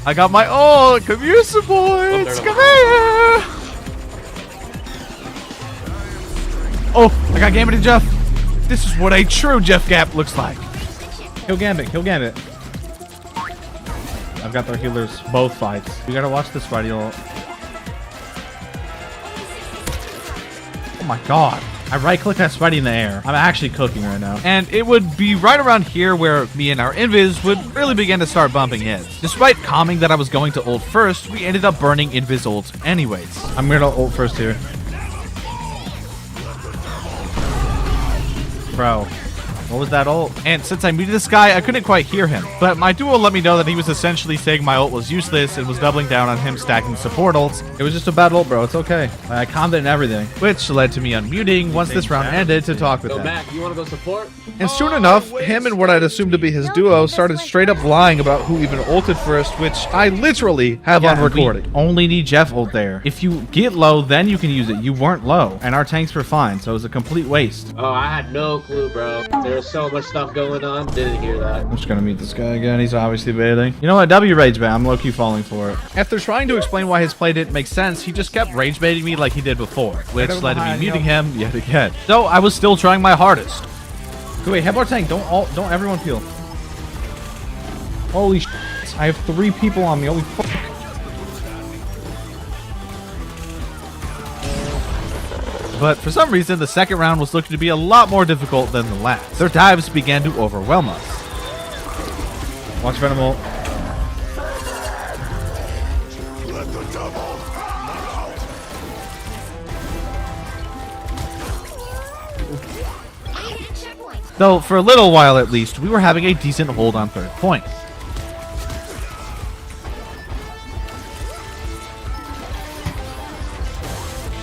I got my ult! Come here, boys! Come here! Oh, I got Gambit and Jeff. This is what a true Jeff Gap looks like. Kill Gambit, kill Gambit. I've got their healers both fights. You gotta watch this Spidey ult. Oh my god. I right-click that Spidey in the air. I'm actually cooking right now. And it would be right around here where me and our Invis would really begin to start bumping heads. Despite calming that I was going to ult first, we ended up burning Invis ult anyways. I'm gonna ult first here. Bro, what was that ult? And since I muted this guy, I couldn't quite hear him. But my duo let me know that he was essentially saying my ult was useless and was doubling down on him stacking support ults. It was just a bad ult, bro. It's okay. I calmed it and everything. Which led to me unmuting once this round ended to talk with him. Mac, you want to go support? And soon enough, him and what I'd assumed to be his duo started straight up lying about who even ulted first, which I literally have on recording. Only need Jeff ult there. If you get low, then you can use it. You weren't low, and our tanks were fine, so it was a complete waste. Oh, I had no clue, bro. There's so much stuff going on. Didn't hear that. I'm just gonna meet this guy again. He's obviously baiting. You know what? W rage bait. I'm low-key falling for it. After trying to explain why his play didn't make sense, he just kept rage baiting me like he did before, which led to me muting him yet again. So I was still trying my hardest. Wait, have our tank. Don't everyone peel. Holy shit. I have 3 people on me. Holy fuck. But for some reason, the second round was looking to be a lot more difficult than the last. Their dives began to overwhelm us. Watch Venom ult. Though, for a little while at least, we were having a decent hold on third point.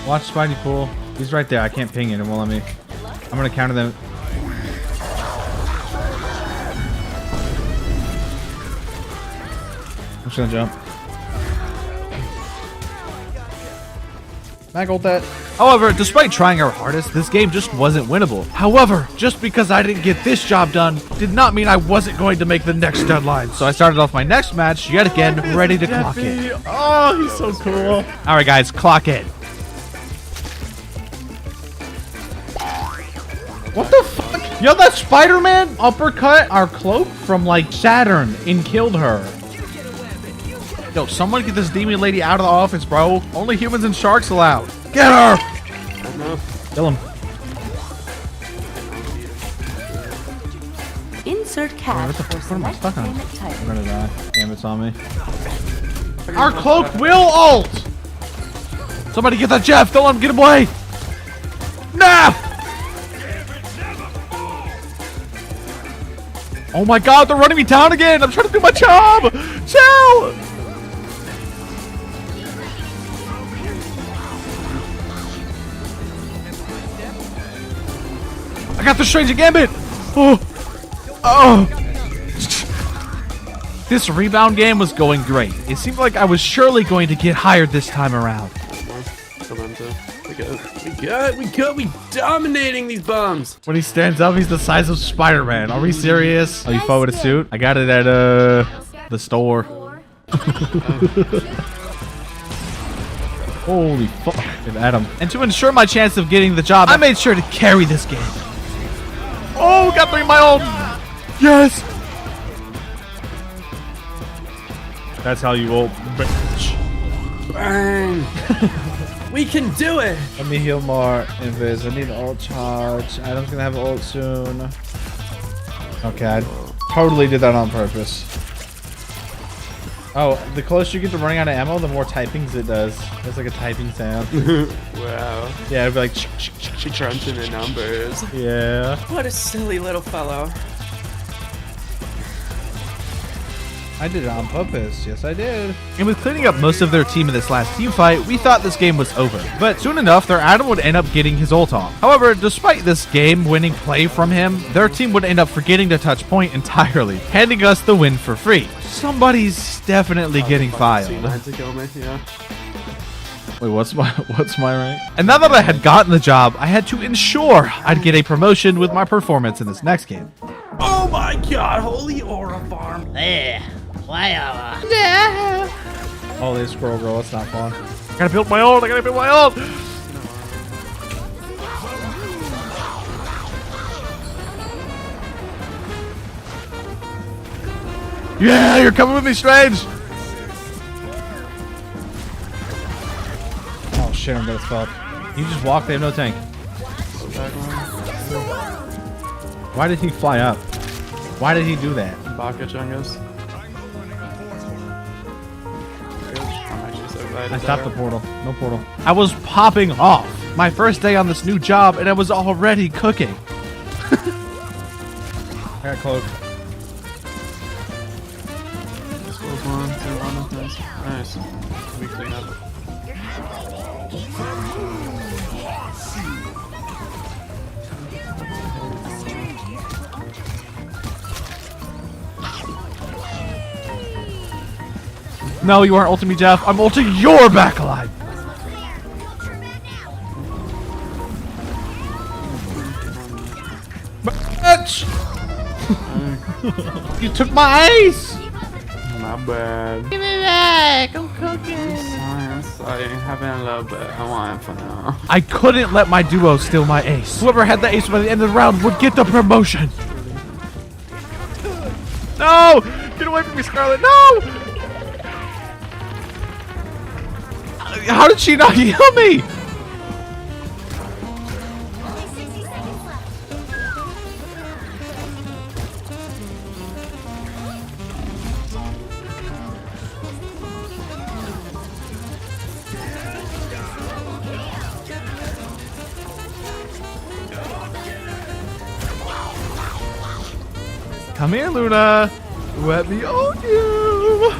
Watch Spidey pool. He's right there. I can't ping it. It won't let me. I'm going to counter them. I'm just going to jump. Mag ult that. However, despite trying our hardest, this game just wasn't winnable. However, just because I didn't get this job done did not mean I wasn't going to make the next deadline. So I started off my next match yet again, ready to clock in. Oh, he's so cool. All right, guys, clock in. What the fuck? Yo, that Spider-Man uppercut our cloak from like Saturn and killed her. Yo, someone get this demon lady out of the office, bro. Only humans and sharks allowed. Get her! Kill him. Insert cash What am I stuck on? type. I'm gonna die. Damn, it's on me. Our cloak will ult! Somebody get that Jeff! Don't let him get away! Nah! Oh my god, they're running me down again! I'm trying to do my job! Chill! I got the strange gambit! Oh! Oh! This rebound game was going great. It seemed like I was surely going to get hired this time around. We dominating these bums. When he stands up, he's the size of Spider-Man. Are we serious? Oh, you forward a suit? I got it at the store. Holy fuck. Get at him. And to ensure my chance of getting the job, I made sure to carry this game. Oh, got 3 of my ult. Yes. That's how you ult, bitch. Bang. We can do it. Let me heal more invis. I need an ult charge. Adam's gonna have an ult soon. Okay, I totally did that on purpose. Oh, the closer you get to running out of ammo, the more typings it does. It's like a typing sound. Wow. Yeah, it'd be like Crunching the numbers. yeah. What a silly little fellow. I did it on purpose. Yes, I did. And with cleaning up most of their team in this last team fight, we thought this game was over. But soon enough, their Adam would end up getting his ult off. However, despite this game-winning play from him, their team would end up forgetting to touch point entirely, handing us the win for free. Somebody's definitely getting filed. Yeah. Wait, what's my rank? And now that I had gotten the job, I had to ensure I'd get a promotion with my performance in this next game. Oh my god, holy aura farm. Oh, they scroll girl, that's not fun. I gotta build my ult, I gotta build my ult! Yeah, you're coming with me, Strange! Oh shit, I'm dead as fuck. You just walk, they have no tank. Why did he fly up? Why did he do that? Baka Chungus. I stopped the portal. No portal. I was popping off. My first day on this new job, and I was already cooking. I got cloak. Nice. We clean up. No, you aren't ulting me, Jeff. I'm ulting your back alive. Bitch! You took my ace! My bad. Give me back. I'm cooking. Sorry, having a little bit. I want it for now. I couldn't let my duo steal my ace. Whoever had the ace by the end of the round would get the promotion. No! Get away from me, Scarlet. No! How did she not heal me? Come here, Luna. Let me ult you.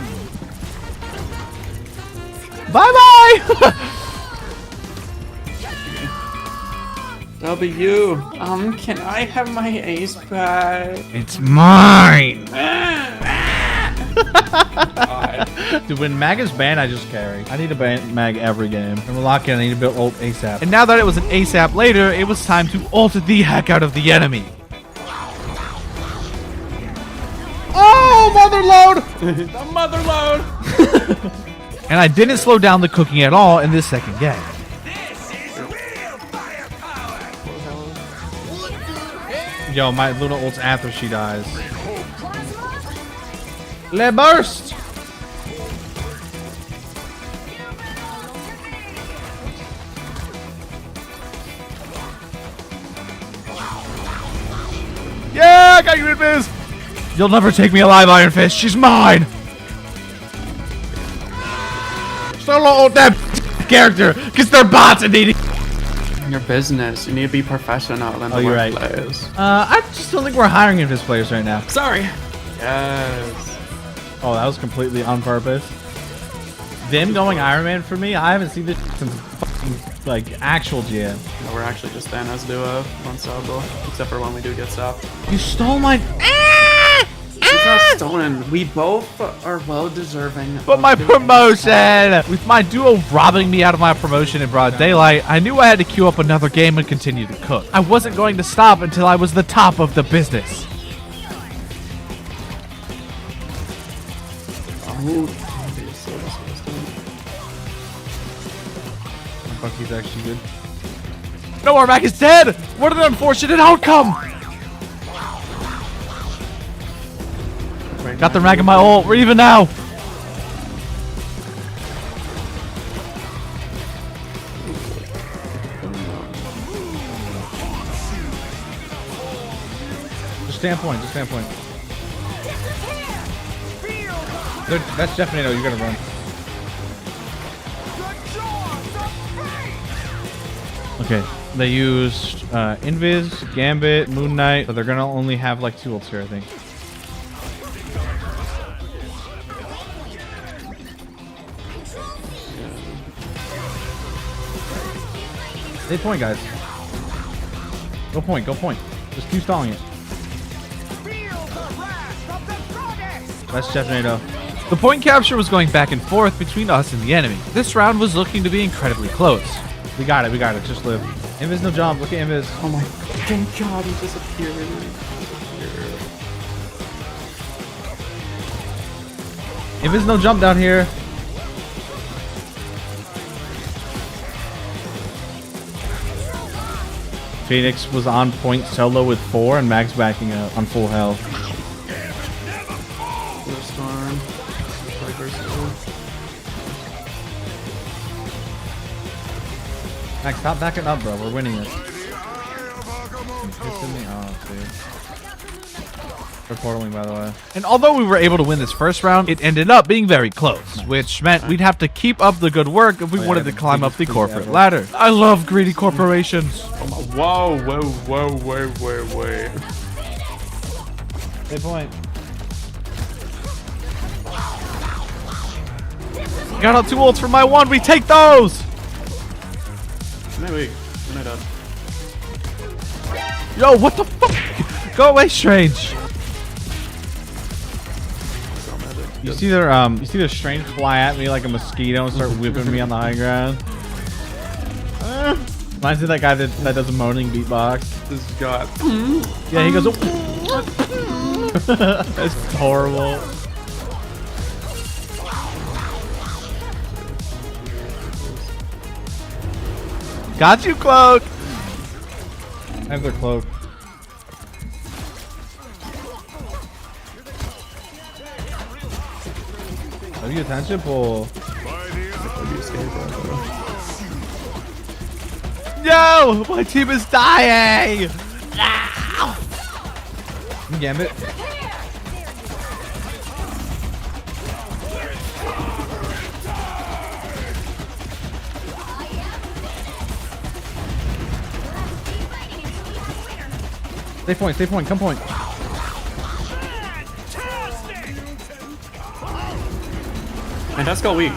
Bye-bye. W. Can I have my ace back? It's mine. Dude, when Mag is banned, I just carry. I need to ban Mag every game. And we're locked in. I need to build ult ASAP. And now that it was an ASAP later, it was time to ult the heck out of the enemy. Oh, mother load! The mother load! And I didn't slow down the cooking at all in this second game. Yo, my Luna ults after she dies. Le burst! Yeah, I got you, Invis! You'll never take me alive, Iron Fist. She's mine! Solo ult them character, because they're bots and need Your business. You need to be professional in the you're right. workplace. I just don't think we're hiring Invis players right now. Sorry. Yes. Oh, that was completely on purpose. Them going Iron Man for me, I haven't seen this since fucking, like, actual GM. No, we're actually just Thanos duo on Sabo, except for when we do get stopped. You stole my... It's not stolen. We both are well deserving. But my promotion! With my duo robbing me out of my promotion in broad daylight, I knew I had to queue up another game and continue to cook. I wasn't going to stop until I was the top of the business. Oh, that is so disgusting. Fuck, he's actually good. No, our Mac is dead! What an unfortunate outcome! Got the Mag in my ult. We're even now. Just standpoint. Just standpoint. That's definitely no. You gotta run. Okay. They used Invis, Gambit, Moon Knight, but they're gonna only have like 2 ults here, I think. Stay point, guys. Go point, go point. Just keep stalling it. That's Tornado. The point capture was going back and forth between us and the enemy. This round was looking to be incredibly close. We got it, just live. Invis no jump, look at Invis. Oh my fucking god, he disappeared. Invis no jump down here. Phoenix was on point solo with 4 and Max backing up on full health. Storm. Max, stop backing up, bro. We're winning this. Oh, dude. We're portaling, by the way. And although we were able to win this first round, it ended up being very close, which meant we'd have to keep up the good work if we wanted to climb up the corporate ladder. I love greedy corporations. Whoa, whoa, whoa, whoa, whoa, whoa. Good point. Got out 2 ults for my 1. We take those. Maybe. Yo, what the fuck? Go away, Strange. You see their Strange fly at me like a mosquito and start whipping me on the high ground. Reminds me of that guy that does a moaning beatbox. This guy. Yeah, he goes. That's horrible. Got you, Cloak. I have their Cloak. Have you attention, pull? Yo, my team is dying. Gambit. Stay point, come point. And let's go weak.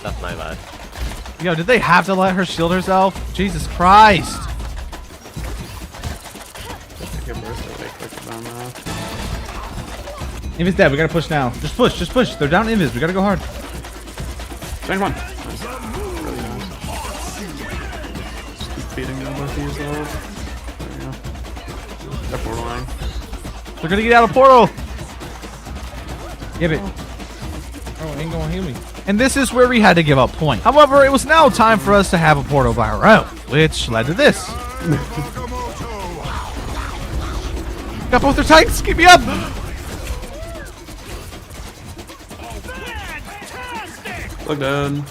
That's my bad. Yo, did they have to let her shield herself? Jesus Christ. Invis dead, we gotta push now. Just push. They're down Invis, we gotta go hard. Change 1. Nice. Really nice. Just keep feeding them with these though. There we go. They're portal line. They're gonna get out of portal. Give it. Oh, ain't gonna heal me. and this is where we had to give up point. However, it was now time for us to have a portal of our own, which led to this. Got both their titans, keep me up! Look down.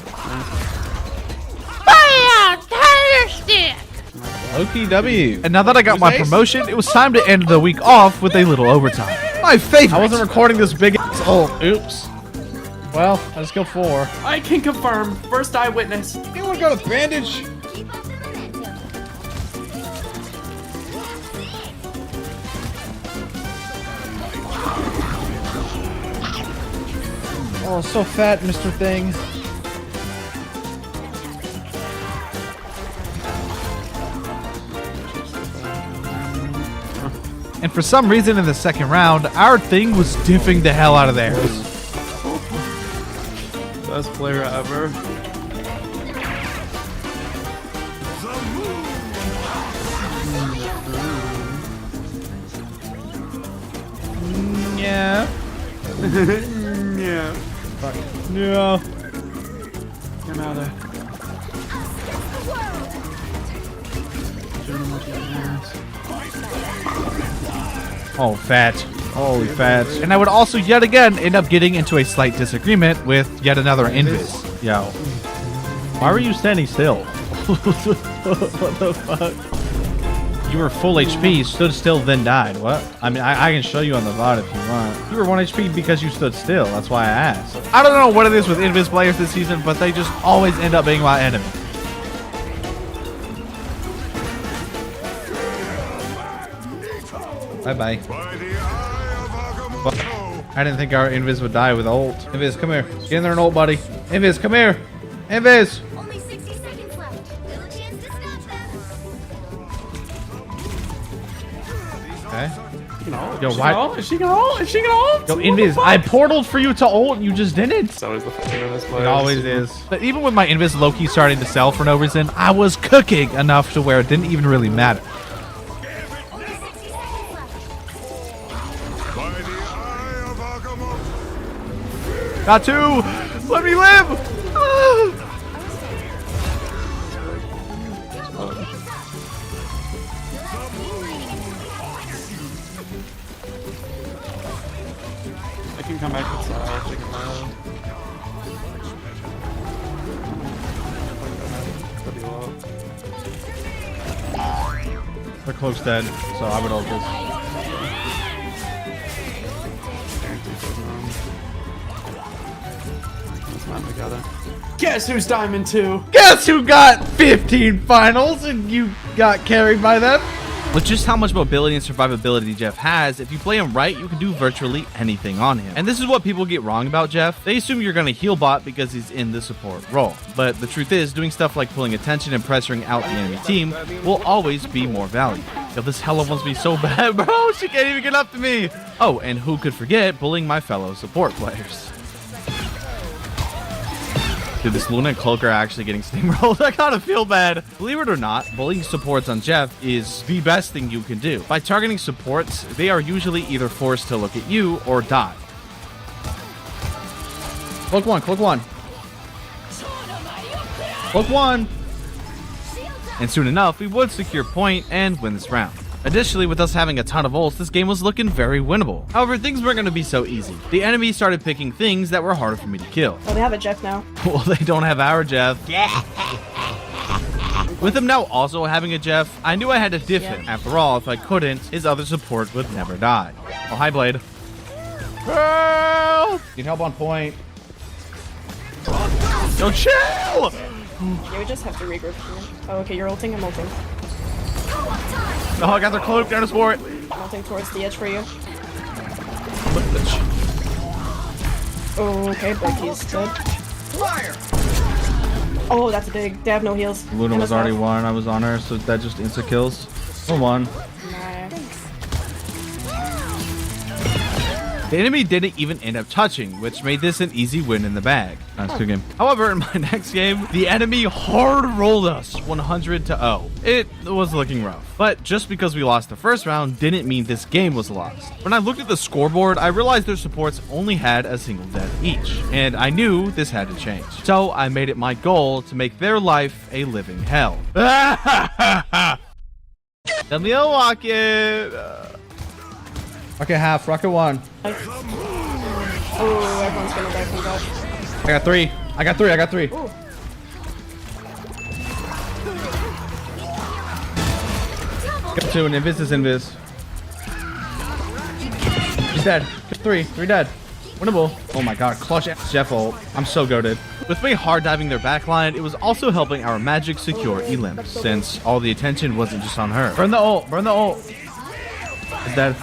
Loki W. And now that I got my promotion, it was time to end the week off with a little overtime. My favorite! I wasn't recording this big ass. Oh, oops. Well, I just killed 4. I can confirm. First eyewitness. Anyone got a bandage? Keep up the momentum. Oh, so fat, Mr. Thing. And for some reason in the second round, our thing was diffing the hell out of theirs. Best player ever. Yeah. Yeah. Fuck. Yeah. Get out of there. Oh, fat. Holy fat. And I would also yet again end up getting into a slight disagreement with yet another invis. Yo. Why were you standing still? What the fuck? You were full HP, stood still, then died. What? I mean, I can show you on the VOD if you want. You were 1 HP because you stood still. That's why I asked. I don't know what it is with invis players this season, but they just always end up being my enemy. Bye-bye. I didn't think our invis would die with ult. Invis, come here. Get in there and ult, buddy. Invis, come here. Invis. Only 60 seconds left. Little chance to stop them. Okay. No. Yo, why? Is she gonna ult? Is she gonna ult? Yo, Invis, I portaled for you to ult and you just didn't. It's always the favorite of this player. It always is. But even with my Invis Loki starting to sell for no reason, I was cooking enough to where it didn't even really matter. Got 2! Let me live! Ah! I can come back with Sal. She can live. They're close dead, so I would ult this. Guess who's Diamond 2? Guess who got 15 finals and you got carried by them? With just how much mobility and survivability Jeff has, if you play him right, you can do virtually anything on him. And this is what people get wrong about Jeff. They assume you're going to heal bot because he's in the support role. But the truth is, doing stuff like pulling attention and pressuring out the enemy team will always be more valuable. Yo, this hella wants me so bad, bro. She can't even get up to me. Oh, and who could forget bullying my fellow support players? Dude, this Luna and Cloak are actually getting steamrolled. I kind of feel bad. Believe it or not, bullying supports on Jeff is the best thing you can do. By targeting supports, they are usually either forced to look at you or die. Cloak 1, Cloak 1. Cloak 1. And soon enough, we would secure point and win this round. Additionally, with us having a ton of ults, this game was looking very winnable. However, things weren't going to be so easy. The enemy started picking things that were harder for me to kill. Oh, they have a Jeff now. Well, they don't have our Jeff. With him now also having a Jeff, I knew I had to diff him. After all, if I couldn't, his other support would never die. Oh, hi, Blade. Help! Need help on point. Yo, chill! Yeah, we just have to regroup here. Oh, okay, you're ulting, I'm ulting. Oh, I got their cloak down his fort. I'm ulting towards the edge for you. Oh, okay, but he's dead. Oh, that's big. They have no heals. Luna was already one. I was on her, so that just insta kills. For one. Nah. The enemy didn't even end up touching, which made this an easy win in the bag. Nice, good game. However, in my next game, the enemy hard rolled us 100-0. It was looking rough, but just because we lost the first round didn't mean this game was lost. When I looked at the scoreboard, I realized their supports only had a single death each, and I knew this had to change. So I made it my goal to make their life a living hell. Let me unlock it. Rocket half, rocket one. Oh, everyone's gonna die from that. I got three. I got three. I got three. Ooh. Got two, and invis is invis. He's dead. Got three. Three dead. Winnable. Oh my god, clutch Jeff ult. I'm so goated. With me hard diving their backline, it was also helping our magic secure Elim, since all the attention wasn't just on her. Burn the ult. Burn the ult. He's dead.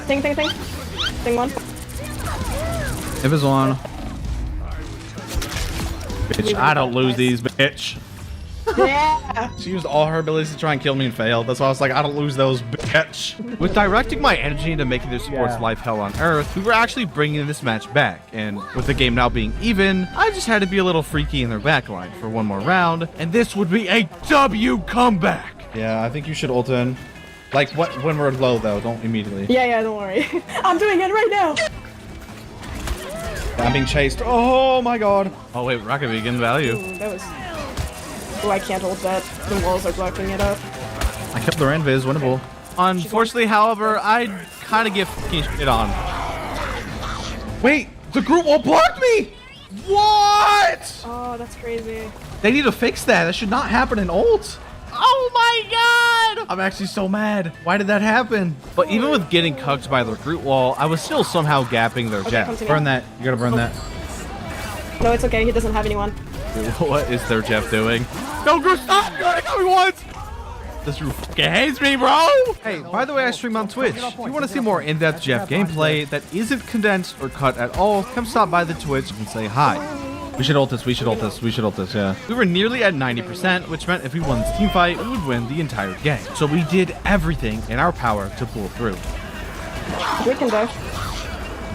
Ting. Ting one. Invis one. Bitch, I don't lose these, bitch. Yeah. She used all her abilities to try and kill me and failed. That's why I was like, I don't lose those, bitch. With directing my energy into making their support's life hell on earth, we were actually bringing this match back. And with the game now being even, I just had to be a little freaky in their backline for one more round, and this would be a W comeback. Yeah, I think you should ult in. Like, what? When we're low, though. Don't immediately. Yeah, don't worry. I'm doing it right now. I'm being chased. Oh my god. Oh wait, Ragebaiting value. Ooh, that was... Oh, I can't hold that. The walls are blocking it up. I kept their invis. Winnable. Unfortunately, however, I kind of get fucking shit on. Wait, the group wall blocked me. What? Oh, that's crazy. They need to fix that. That should not happen in ult. Oh my god! I'm actually so mad. Why did that happen? But even with getting cucked by their group wall, I was still somehow gapping their jet. continue. Burn that. You gotta burn that. No, it's okay. He doesn't have anyone. What is their Jeff doing? No, Drew, stop! You already got me once! This Drew fucking hates me, bro! Hey, by the way, I stream on Twitch. If you want to see more in-depth Jeff gameplay that isn't condensed or cut at all, come stop by the Twitch and say hi. We should ult this. We should ult this. We should ult this. Yeah. We were nearly at 90%, which meant if we won this team fight, we would win the entire game. So we did everything in our power to pull through. We can die.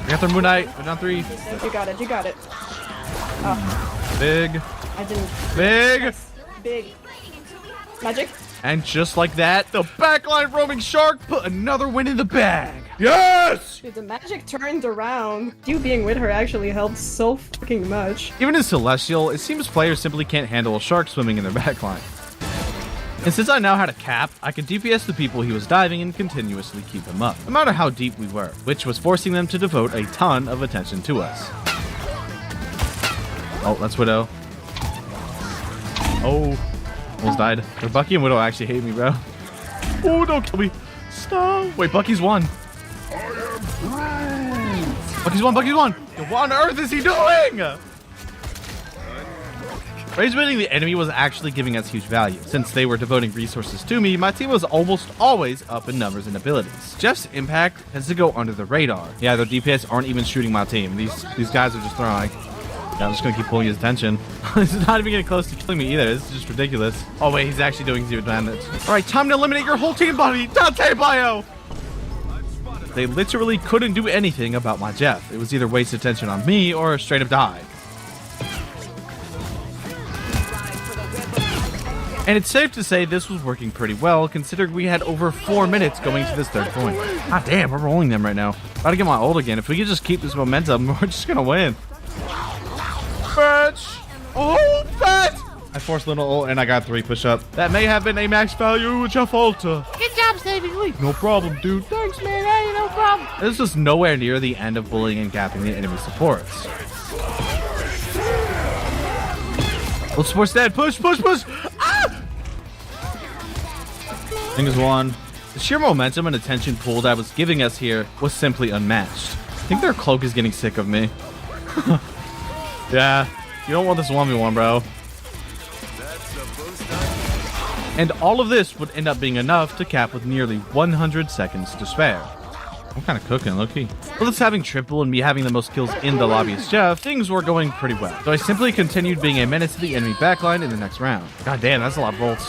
We got their Moon Knight. We're down 3. You got it. You got it. Oh, Big. I didn't. Big. Big. Magic. And just like that, the backline roaming shark put another win in the bag. Yes! Dude, the magic turned around. You being with her actually helped so fucking much. Even in Celestial, it seems players simply can't handle a shark swimming in their backline. And since I now had a cap, I could DPS the people he was diving and continuously keep him up, no matter how deep we were, which was forcing them to devote a ton of attention to us. Oh, that's Widow. Oh, almost died. But Bucky and Widow actually hate me, bro. Oh, don't kill me. Stop. Wait, Bucky's won. Bucky's won. Bucky's won. What on earth is he doing? Ragebaiting the enemy was actually giving us huge value. Since they were devoting resources to me, my team was almost always up in numbers and abilities. Jeff's impact tends to go under the radar. Yeah, their DPS aren't even shooting my team. These guys are just throwing like... Yeah, I'm just gonna keep pulling his attention. This is not even getting close to killing me either. This is just ridiculous. Oh wait, he's actually doing 0 damage. Alright, time to eliminate your whole team, buddy! Dante Bio! They literally couldn't do anything about my Jeff. It was either waste attention on me or straight up die. And it's safe to say this was working pretty well, considering we had over 4 minutes going to this third point. God damn, we're rolling them right now. About to get my ult again. If we could just keep this momentum, we're just gonna win. Bitch! Oh, fat! I forced little ult and I got 3 push up. That may have been a max value Jeff Ulta. Good job, savinglee. No problem, dude. Thanks, man. Hey, no problem. This was nowhere near the end of bullying and gapping the enemy supports. Let's force that. Push, push, push. Ah! I think it's one. The sheer momentum and attention pool that was giving us here was simply unmatched. I think their cloak is getting sick of me. Yeah, you don't want this 1v1, bro. And all of this would end up being enough to cap with nearly 100 seconds to spare. I'm kind of cooking, low-key. With us having triple and me having the most kills in the lobby as Jeff, things were going pretty well. So I simply continued being a menace to the enemy backline in the next round. God damn, that's a lot of bolts.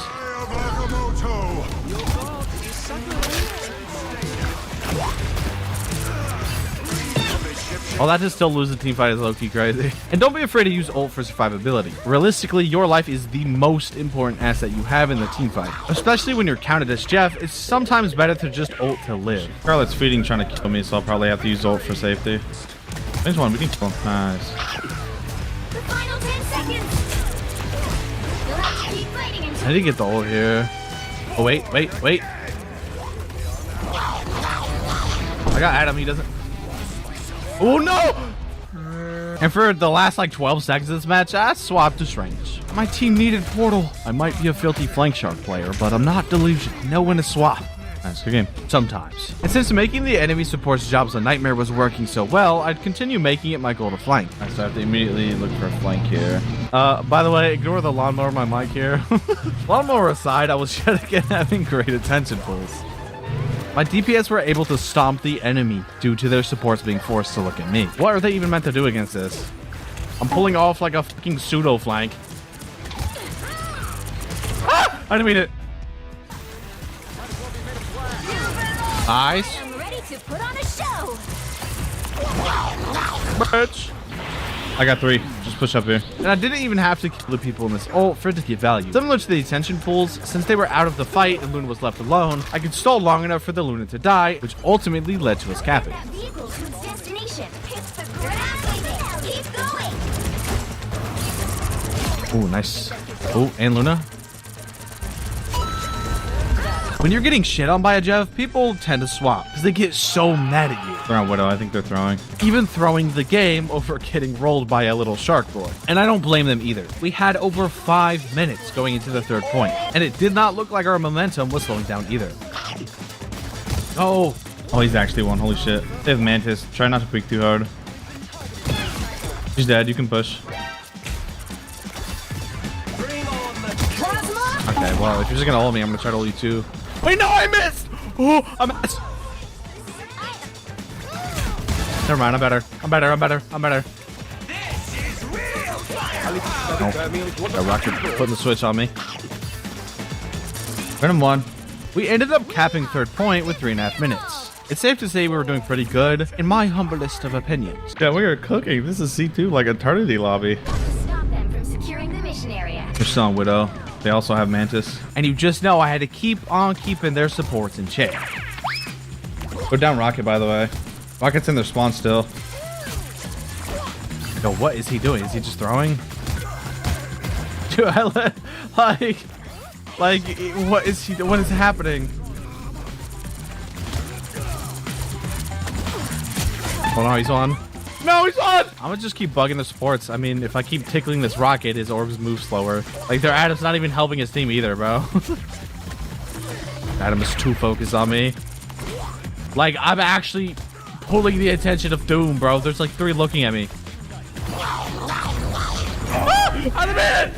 Oh, that just still lose the team fight is low-key crazy. And don't be afraid to use ult for survivability. Realistically, your life is the most important asset you have in the team fight. Especially when you're counted as Jeff, it's sometimes better to just ult to live. Scarlet's feeding trying to kill me, so I'll probably have to use ult for safety. There's one, we can kill him. Nice. The final 10 seconds. You'll have to keep fighting until I didn't get the ult here. Oh, wait. I got Adam, he doesn't. Oh, no! And for the last, like, 12 seconds of this match, I swapped to range. My team needed Portal. I might be a filthy flank shark player, but I'm not delusional. Know when to swap. Nice, good game. Sometimes. And since making the enemy support's jobs a nightmare was working so well, I'd continue making it my goal to flank. Nice, so I have to immediately look for a flank here. By the way, ignore the lawnmower on my mic here. Lawnmower aside, I was yet again having great attention pulls. My DPS were able to stomp the enemy due to their supports being forced to look at me. What are they even meant to do against this? I'm pulling off like a fucking pseudo flank. Ah! I didn't mean it. Nice. I'm ready to put on a show. Bitch. I got 3. Just push up here. And I didn't even have to kill the people in this ult for it to get value. Similar to the attention pools, since they were out of the fight and Luna was left alone, I could stall long enough for the Luna to die, which ultimately led to us capping. That vehicle to its destination. Hit the ground. Keep going. Oh, nice. Oh, and Luna. When you're getting shit on by a Jeff, people tend to swap because they get so mad at you. They're on Widow. I think they're throwing. Even throwing the game over getting rolled by a little shark boy. And I don't blame them either. We had over 5 minutes going into the third point, and it did not look like our momentum was slowing down either. Oh, Oh, he's actually one. Holy shit. They have Mantis. Try not to peek too hard. He's dead. You can push. okay, well, if you're just gonna ult me, I'm gonna try to ult you too. Wait, no, I missed! Oh, I missed! Never mind, I'm better. Got Rocket putting the switch on me. Random 1. We ended up capping third point with 3.5 minutes. It's safe to say we were doing pretty good, in my humblest of opinions. Yeah, we are cooking. This is C2 like eternity lobby. Stop them from securing the mission area. They're still on Widow. They also have Mantis. And you just know I had to keep on keeping their supports in check. Go down Rocket, by the way. Rocket's in their spawn still. Yo, what is he doing? Is he just throwing? Dude, what is he? What is happening? Oh no, he's on. No, he's on! I'm gonna just keep bugging the supports. I mean, if I keep tickling this Rocket, his orbs move slower. Like, their Adam's not even helping his team either, bro. Adam is too focused on me. Like, I'm actually pulling the attention of Doom, bro. There's like 3 looking at me. Out of it!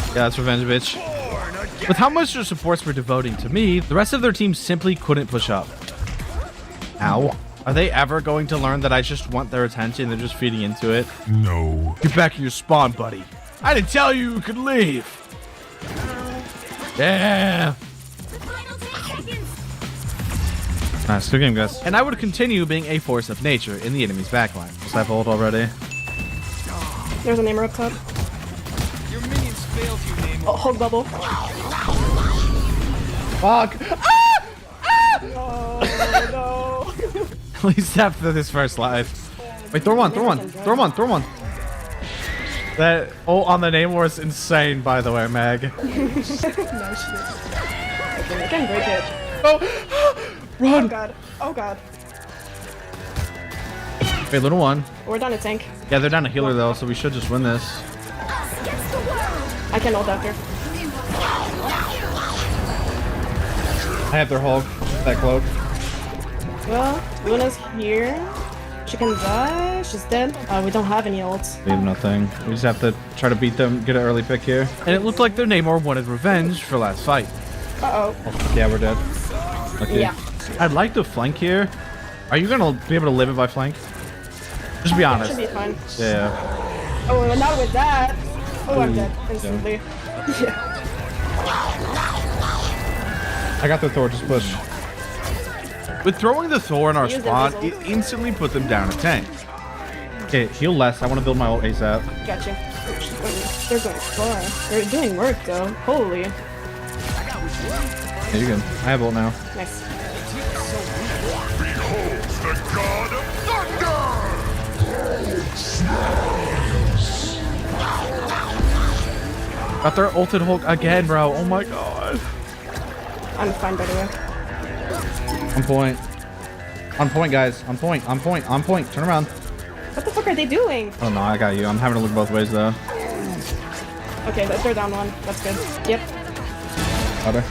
Yeah, that's revenge, bitch. With how much their supports were devoting to me, the rest of their team simply couldn't push up. Ow. Are they ever going to learn that I just want their attention? They're just feeding into it? No. Get back in your spawn, buddy. I didn't tell you could leave. Yeah. Nice, good game, guys. And I would continue being a force of nature in the enemy's backline. Just have ult already. There's a Namer up top. Your minions failed you, Name. Oh, Hog bubble. Fuck. Oh no. At least after this first life. Wait, throw one. That ult on the name was insane, by the way, Meg. No shit. I can break it. Oh, run! Oh god. Wait, little one. We're down a tank. Yeah, they're down a healer though, so we should just win this. I can ult after. I have their Hulk. That cloak. Well, Luna's here. She can die. She's dead. We don't have any ults. They have nothing. We just have to try to beat them, get an early pick here. And it looked like their Namor wanted revenge for last fight. Uh-oh. Oh, yeah, we're dead. Okay. Yeah. I'd like to flank here. Are you gonna be able to live if I flank? Just be honest. Should be fine. Yeah. Oh, and not with that. Oh, I'm dead instantly. Yeah. I got the Thor, just push. With throwing the Thor in our Use spawn, it, it instantly put them down a tank. Okay, heal less. I want to build my ult ASAP. Gotcha. They're going far. They're doing work though. Holy. Yeah, you're good. I have ult now. Nice. Got their ulted Hulk again, bro. Oh my god. I'm fine, by the way. On point. On point, guys. On point. On point. On point. Turn around. What the fuck are they doing? Oh no, I got you. I'm having to look both ways though. Okay, they're down one. That's good. Yep. Other.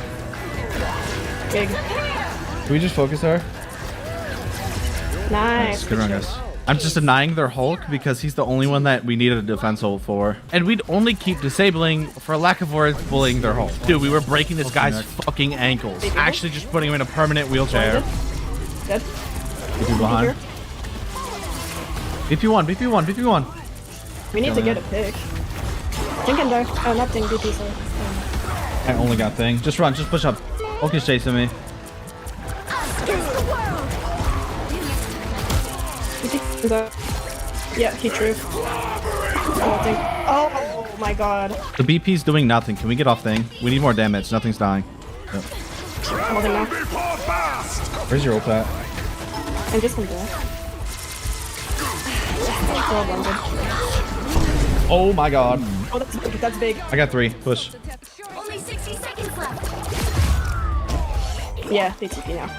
Big. Can we just focus her? Nice. Good run, guys. I'm just denying their Hulk because he's the only one that we needed a defense ult for. And we'd only keep disabling for lack of words bullying their Hulk. Dude, we were breaking this guy's fucking ankles. Actually just putting him in a permanent wheelchair. Dead. BP behind. BP1, BP1, BP1. We need to get a pick. Think and dark. Oh, not thing. BP, sorry. I only got thing. Just run, just push up. Hulk is chasing me. Yeah, he true. Oh my god. The BP's doing nothing. Can we get off thing? We need more damage. Nothing's dying. Yep. I'm holding now. Where's your ult at? I'm just gonna die. Oh my god. Oh, that's big. That's big. I got 3. Push. Only 60 seconds left. Yeah, they TP now.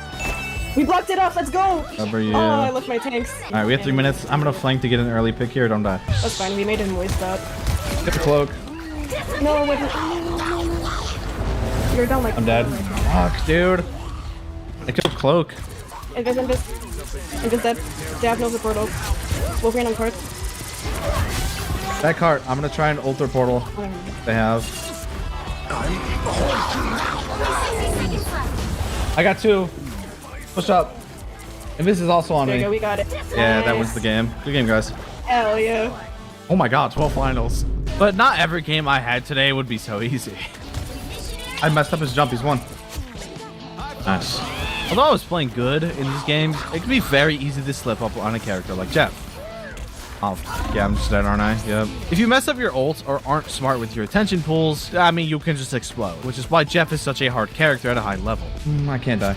We blocked it off. Let's go. Cover you. Oh, I left my tanks. All right, we have 3 minutes. I'm gonna flank to get an early pick here. Don't die. That's fine. We made him waste that. Get the cloak. No, wait. You're down like. I'm dead. Fuck, dude. I killed cloak. Invis dead. They have no support ult. Wolverine on cart. That cart. I'm gonna try and ult their portal. They have. I got 2. Push up. And this is also on There me. you go. We got it. Yeah, that was the game. Good game, guys. Hell yeah. Oh my god, 12 finals. But not every game I had today would be so easy. I messed up his jump. He's won. Nice. Although I was playing good in these games, it can be very easy to slip up on a character like Jeff. Oh, yeah, I'm just dead, aren't I? Yep. If you mess up your ults or aren't smart with your attention pools, I mean, you can just explode, which is why Jeff is such a hard character at a high level. I can't die.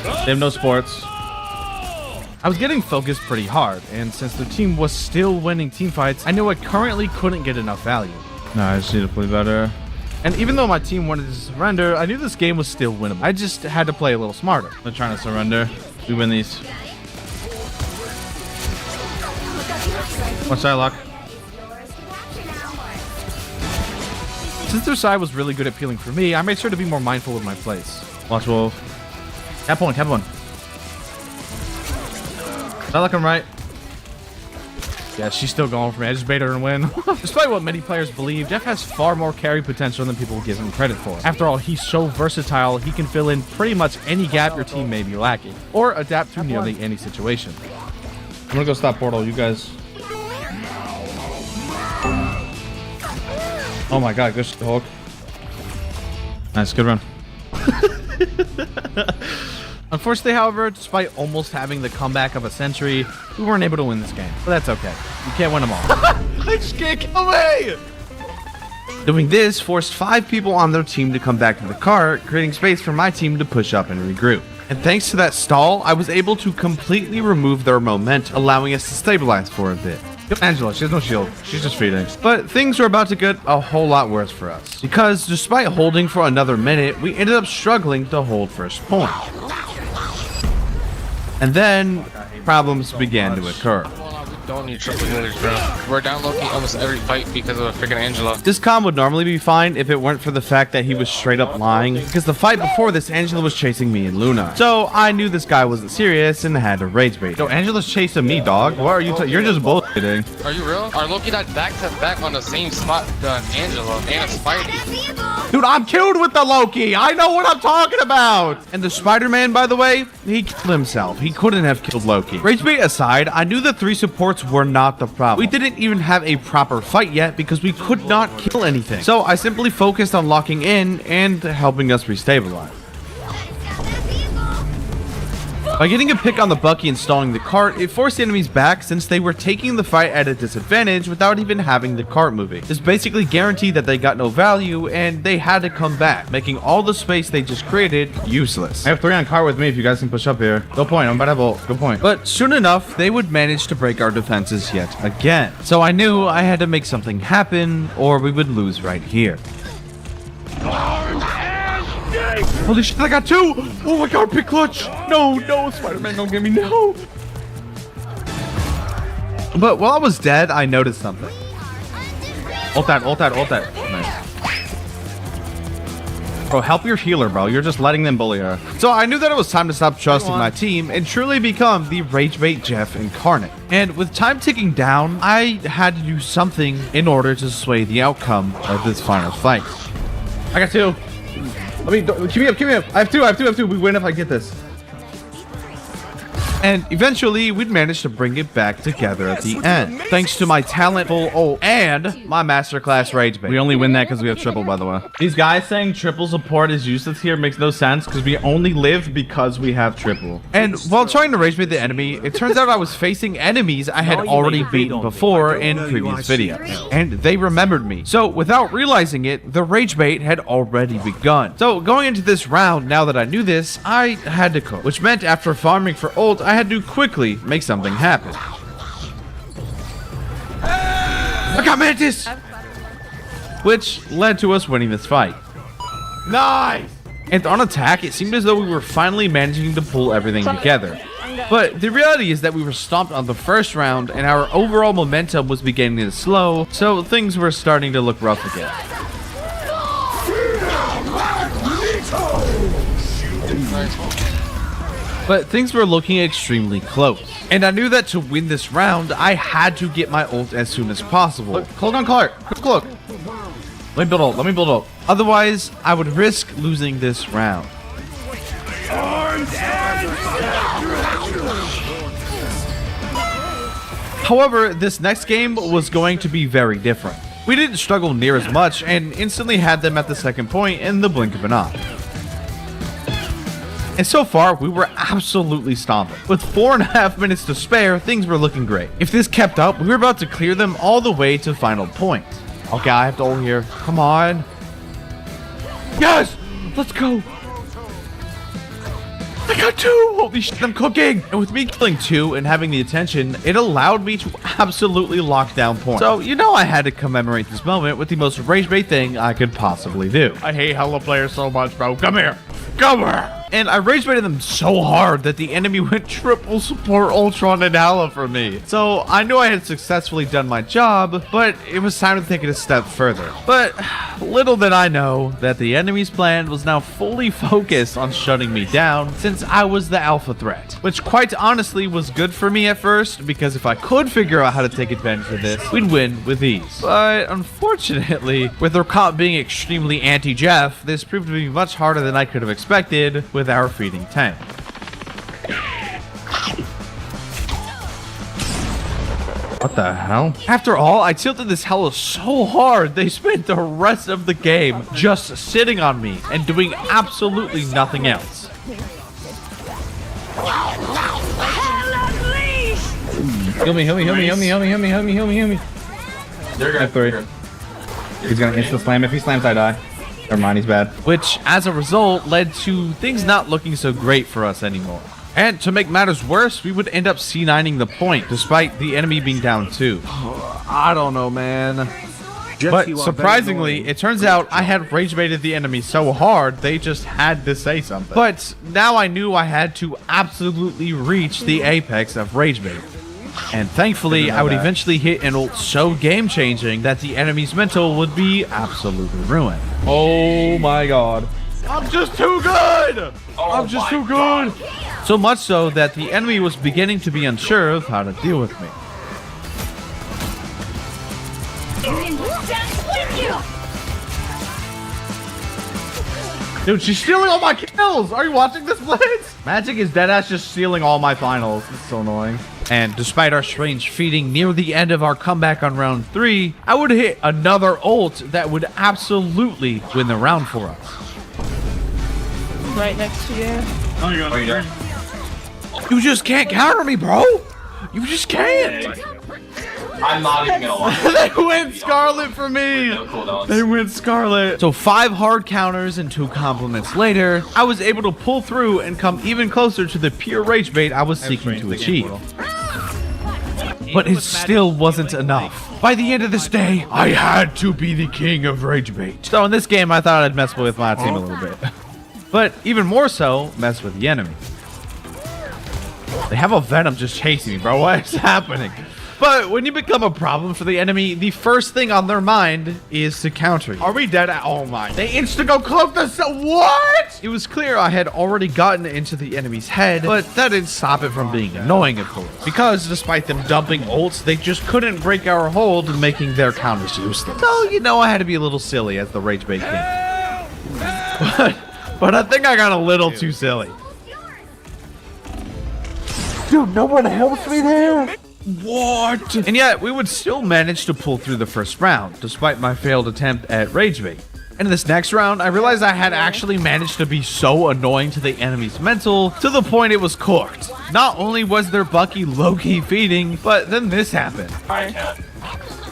They have no sports. I was getting focused pretty hard, and since the team was still winning teamfights, I knew I currently couldn't get enough value. No, I just need to play better. And even though my team wanted to surrender, I knew this game was still winnable. I just had to play a little smarter. They're trying to surrender. We win these. What's that, Luck? Since their side was really good at peeling for me, I made sure to be more mindful of my plays. Watch Wolf. Tap one, tap one. Is that looking right? Yeah, she's still going for me. I just bait her and win. Despite what many players believe, Jeff has far more carry potential than people give him credit for. After all, he's so versatile, he can fill in pretty much any gap your team may be lacking, or adapt to nearly any situation. I'm gonna go stop portal, you guys. Oh my god, good shit, Hulk. Nice, good run. Unfortunately, however, despite almost having the comeback of a century, we weren't able to win this game. But that's okay. You can't win them all. I just can't kill me! Doing this forced 5 people on their team to come back to the cart, creating space for my team to push up and regroup. And thanks to that stall, I was able to completely remove their momentum, allowing us to stabilize for a bit. Angela, she has no shield. She's just feeding. But things were about to get a whole lot worse for us. Because despite holding for another minute, we ended up struggling to hold first point. And then, problems began to occur. Don't need triple healers, bro. We're down low-key almost every fight because of a freaking Angela. This comm would normally be fine if it weren't for the fact that he was straight up lying, because the fight before this, Angela was chasing me and Luna. So I knew this guy wasn't serious and had to rage bait. Yo, Angela's chasing me, dog. What are you? You're just bullshitting. Are you real? Our Loki died back-to-back on the same spot than Angela and a Spidey. Dude, I'm killed with the Loki. I know what I'm talking about. And the Spider-Man, by the way, he killed himself. He couldn't have killed Loki. Rage bait aside, I knew the 3 supports were not the problem. We didn't even have a proper fight yet because we could not kill anything. So I simply focused on locking in and helping us restabilize. By getting a pick on the Bucky and stalling the cart, it forced the enemies back since they were taking the fight at a disadvantage without even having the cart moving. This basically guaranteed that they got no value and they had to come back, making all the space they just created useless. I have 3 on cart with me if you guys can push up here. Go point. I'm about to have ult. Go point. But soon enough, they would manage to break our defenses yet again. So I knew I had to make something happen or we would lose right here. Holy shit, I got 2! Oh my god, big clutch! No, Spider-Man, don't get me, no! But while I was dead, I noticed something. Ult that. Nice. Bro, help your healer, bro. You're just letting them bully her. So I knew that it was time to stop trusting my team and truly become the Ragebait Jeff incarnate. And with time ticking down, I had to do something in order to sway the outcome of this final fight. I got 2. Keep me up. I have 2. We win if I get this. And eventually, we'd manage to bring it back together at the end, thanks to my talentful ult and my masterclass Ragebait. We only win that because we have triple, by the way. These guys saying triple support is useless here makes no sense because we only live because we have triple. And while trying to Ragebait the enemy, it turns out I was facing enemies I had already beaten before in previous videos. And they remembered me. So without realizing it, the Ragebait had already begun. So going into this round, now that I knew this, I had to cook, which meant after farming for ult, I had to quickly make something happen. I got Mantis! Which led to us winning this fight. Nice! And on attack, it seemed as though we were finally managing to pull everything together. But the reality is that we were stomped on the first round and our overall momentum was beginning to slow, so things were starting to look rough again. But things were looking extremely close. And I knew that to win this round, I had to get my ult as soon as possible. Cloak on Clark. Quick cloak. Let me build ult. Otherwise, I would risk losing this round. However, this next game was going to be very different. We didn't struggle near as much and instantly had them at the second point in the blink of an eye. And so far, we were absolutely stomping. With 4.5 minutes to spare, things were looking great. If this kept up, we were about to clear them all the way to final point. Okay, I have to ult here. Come on. Yes! Let's go! I got 2! Holy shit, I'm cooking! And with me killing 2 and having the attention, it allowed me to absolutely lock down points. So, you know I had to commemorate this moment with the most Ragebait thing I could possibly do. I hate Hello players so much, bro. Come here. Come here. And I Ragebaited them so hard that the enemy went triple support Ultron and Hala for me. So I knew I had successfully done my job, but it was time to take it a step further. But little did I know that the enemy's plan was now fully focused on shutting me down since I was the alpha threat. Which quite honestly was good for me at first, because if I could figure out how to take advantage of this, we'd win with ease. But unfortunately, with their comp being extremely anti-Jeff, this proved to be much harder than I could have expected with our feeding tank. What the hell? After all, I tilted this Hella so hard, they spent the rest of the game just sitting on me and doing absolutely nothing else. Heal me. They're gonna 3. He's gonna insta slam. If he slams, I die. Never mind, he's bad. Which, as a result, led to things not looking so great for us anymore. And to make matters worse, we would end up C9ing the point, despite the enemy being down 2. I don't know, man. But surprisingly, it turns out I had Ragebaited the enemy so hard, they just had to say something. But now I knew I had to absolutely reach the apex of Ragebait. And thankfully, I would eventually hit an ult so game-changing that the enemy's mental would be absolutely ruined. Oh my god. I'm just too good! I'm just too good! So much so that the enemy was beginning to be unsure of how to deal with me. Dude, she's stealing all my kills! Are you watching this, Blitz? Magic is deadass just stealing all my finals. It's so annoying. And despite our strange feeding near the end of our comeback on round 3, I would hit another ult that would absolutely win the round for us. Right next to you. Oh, you got You just can't counter me, bro. You just can't. I'm not even gonna lie. They went Scarlet for me. No cooldowns. They went Scarlet. So 5 hard counters and 2 compliments later, I was able to pull through and come even closer to the pure rage bait I was seeking to achieve. But it still wasn't enough. By the end of this day, I had to be the king of rage bait. So in this game, I thought I'd mess with my team a little bit. But even more so, mess with the enemy. They have a Venom just chasing me, bro. What is happening? But when you become a problem for the enemy, the first thing on their mind is to counter you. Are we dead? Oh my. They insta-go cloak the what? It was clear I had already gotten into the enemy's head, but that didn't stop it from being annoying, of course. Because despite them dumping ults, they just couldn't break our hold, making their counters useless. So, you know, I had to be a little silly as the Rage Bait King. But I think I got a little too silly. Dude, no one helps me there. What? And yet, we would still manage to pull through the first round, despite my failed attempt at Rage Bait. And in this next round, I realized I had actually managed to be so annoying to the enemy's mental, to the point it was cooked. Not only was their Bucky low-key feeding, but then this happened.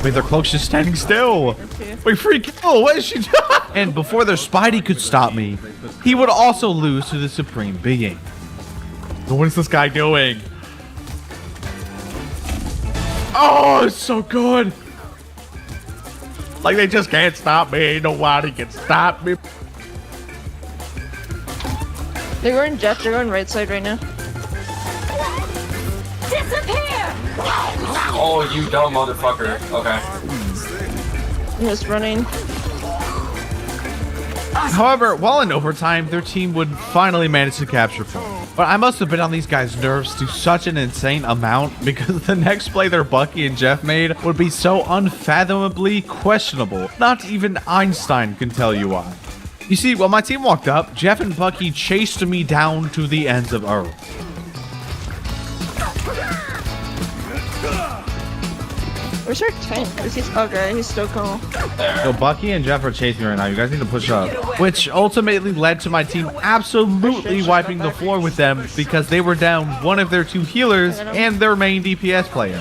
Wait, their cloak's just standing still. Wait, free kill, what is she doing? And before their Spidey could stop me, he would also lose to the Supreme Being. What is this guy doing? Oh, it's so good. Like they just can't stop me. Nobody can stop me. They're going Jeff. They're going right side right now. Disappear! Oh, you dumb motherfucker. Okay. I'm just running. However, while in overtime, their team would finally manage to capture point. But I must have been on these guys' nerves to such an insane amount because the next play their Bucky and Jeff made would be so unfathomably questionable. Not even Einstein can tell you why. You see, when my team walked up, Jeff and Bucky chased me down to the ends of Earth. Where's our tank? Is he okay? He's still cool. So Bucky and Jeff are chasing me right now. You guys need to push up. Which ultimately led to my team absolutely wiping the floor with them because they were down one of their 2 healers and their main DPS player.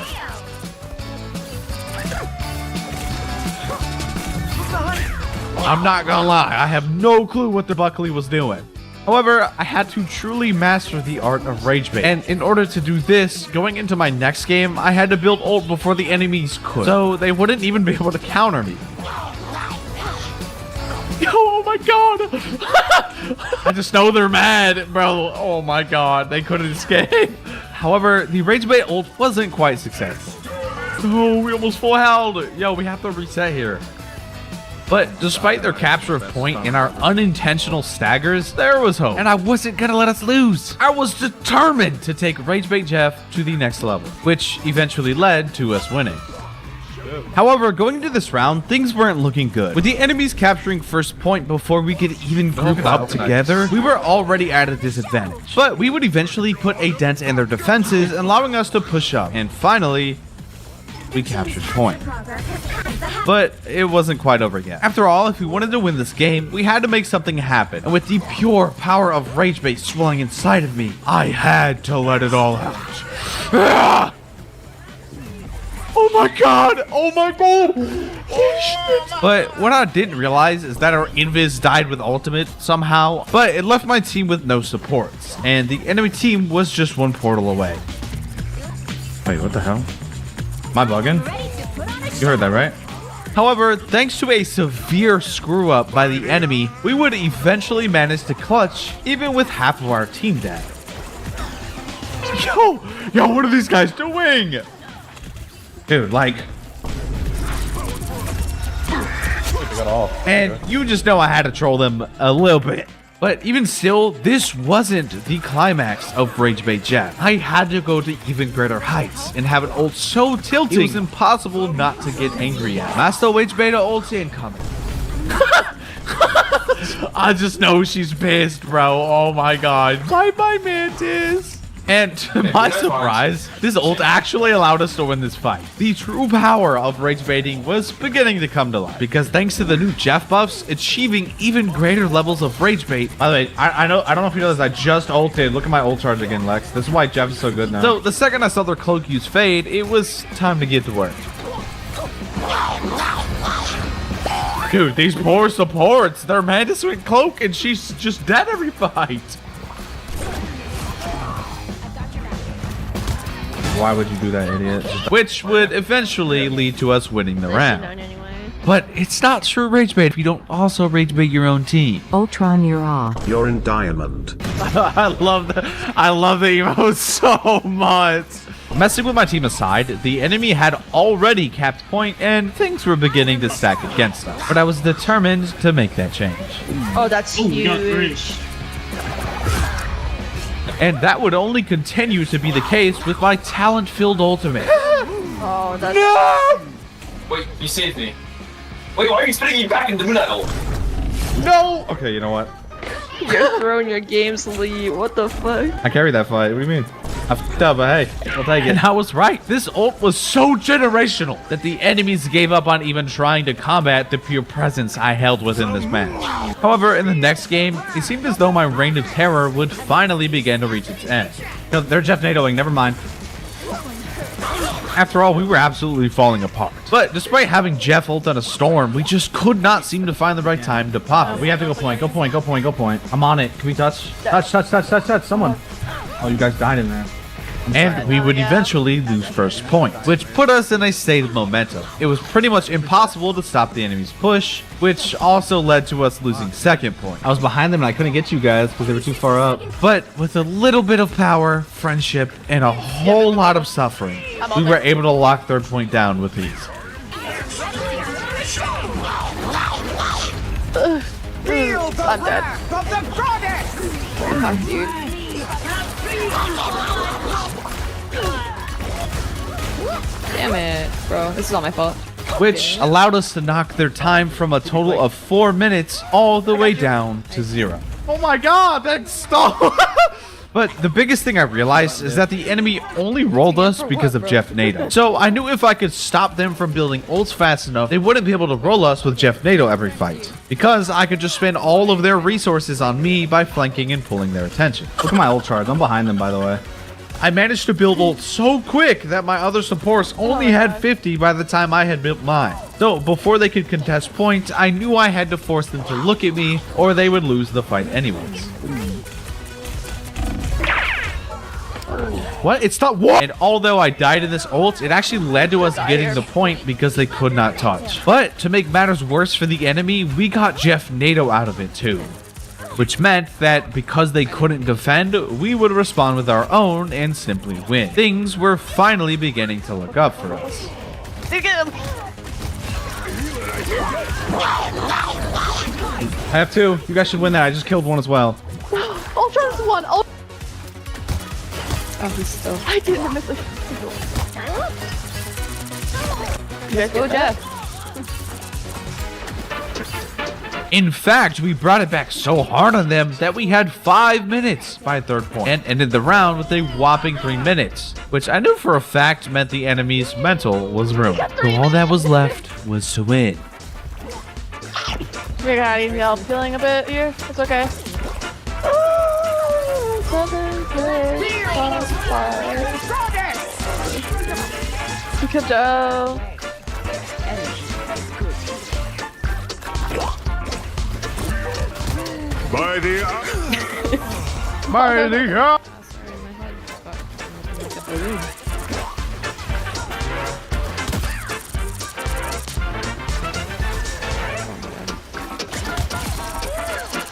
I'm not gonna lie, I have no clue what the Buckley was doing. However, I had to truly master the art of Rage Bait. And in order to do this, going into my next game, I had to build ult before the enemies could. So they wouldn't even be able to counter me. Oh my god! I just know they're mad, bro. Oh my god, they couldn't escape. However, the Rage Bait ult wasn't quite success. Oh, we almost full held. Yo, we have to reset here. But despite their capture of point and our unintentional staggers, there was hope. And I wasn't gonna let us lose. I was determined to take Rage Bait Jeff to the next level, which eventually led to us winning. However, going into this round, things weren't looking good. With the enemies capturing first point before we could even group up together, we were already at a disadvantage. But we would eventually put a dent in their defenses, allowing us to push up. And finally, we captured point. But it wasn't quite over yet. After all, if we wanted to win this game, we had to make something happen. And with the pure power of Rage Bait swelling inside of me, I had to let it all out. Ah! Oh my god! Oh my god! Holy shit! But what I didn't realize is that our invis died with ultimate somehow, but it left my team with no supports. And the enemy team was just one portal away. Wait, what the hell? Am I bugging? You heard that, right? However, thanks to a severe screw-up by the enemy, we would eventually manage to clutch, even with half of our team dead. Yo, what are these guys doing? Dude, like... And you just know I had to troll them a little bit. But even still, this wasn't the climax of Rage Bait Jeff. I had to go to even greater heights and have an ult so tilting it was impossible not to get angry at. Master Rage Bait ult's incoming. I just know she's pissed, bro. Oh my god. Bye-bye, Mantis. And to my surprise, this ult actually allowed us to win this fight. The true power of rage baiting was beginning to come to life, because thanks to the new Jeff buffs, achieving even greater levels of rage bait. By the way, I don't know if you know this, I just ulted. Look at my ult charge again, Lex. This is why Jeff is so good now. So the second I saw their cloak use fade, it was time to get to work. Dude, these poor supports, they're Mantis with cloak and she's just dead every fight. Why would you do that, idiot? Which would eventually lead to us winning the round. Anyway. But it's not true rage bait if you don't also rage bait your own team. Ultron, you're off. You're in diamond. I love the emote so much. Messing with my team aside, the enemy had already capped point and things were beginning to stack against us. But I was determined to make that change. Oh, that's huge. And that would only continue to be the case with my talent-filled ultimate. Oh, that's... No! Wait, you saved me. Wait, why are you spinning me back into that ult? No! Okay, you know what? You're throwing your game's lead. What the fuck? I carried that fight. What do you mean? I f***ed up, but hey, I'll take it. And I was right. This ult was so generational that the enemies gave up on even trying to combat the pure presence I held within this match. However, in the next game, it seemed as though my reign of terror would finally begin to reach its end. No, they're Jeff NATOing. Never mind. After all, we were absolutely falling apart. But despite having Jeff ult on a storm, we just could not seem to find the right time to pop it. We have to go point. Go point. Go point. Go point. I'm on it. Can we touch? Touch. Touch. Touch. Touch. Touch. Someone. Oh, you guys died in there. And we would eventually lose first point, which put us in a state of momentum. It was pretty much impossible to stop the enemy's push, which also led to us losing second point. I was behind them and I couldn't get you guys because they were too far up. But with a little bit of power, friendship, and a whole lot of suffering, we were able to lock third point down with ease. I'm dead. Fuck, dude. Damn it, bro. This is all my fault. Which allowed us to knock their time from a total of 4 minutes all the way down to 0. Oh my god, that stalled. But the biggest thing I realized is that the enemy only rolled us because of Jeff NATO. So I knew if I could stop them from building ults fast enough, they wouldn't be able to roll us with Jeff NATO every fight. Because I could just spend all of their resources on me by flanking and pulling their attention. Look at my ult charge. I'm behind them, by the way. I managed to build ult so quick that my other supports only had 50 by the time I had built mine. So before they could contest points, I knew I had to force them to look at me or they would lose the fight anyways. What? It stopped. What? And although I died in this ult, it actually led to us getting the point because they could not touch. But to make matters worse for the enemy, we got Jeff NATO out of it too. Which meant that because they couldn't defend, we would respond with our own and simply win. Things were finally beginning to look up for us. Dig him! I have two. You guys should win that. I just killed one as well. Ultra's one! Oh, he's still... I didn't miss it. Let's go, Jeff. In fact, we brought it back so hard on them that we had 5 minutes by third point and ended the round with a whopping 3 minutes, which I knew for a fact meant the enemy's mental was ruined. So all that was left was to win. We got need help healing a bit here. It's okay. Good job. By the By the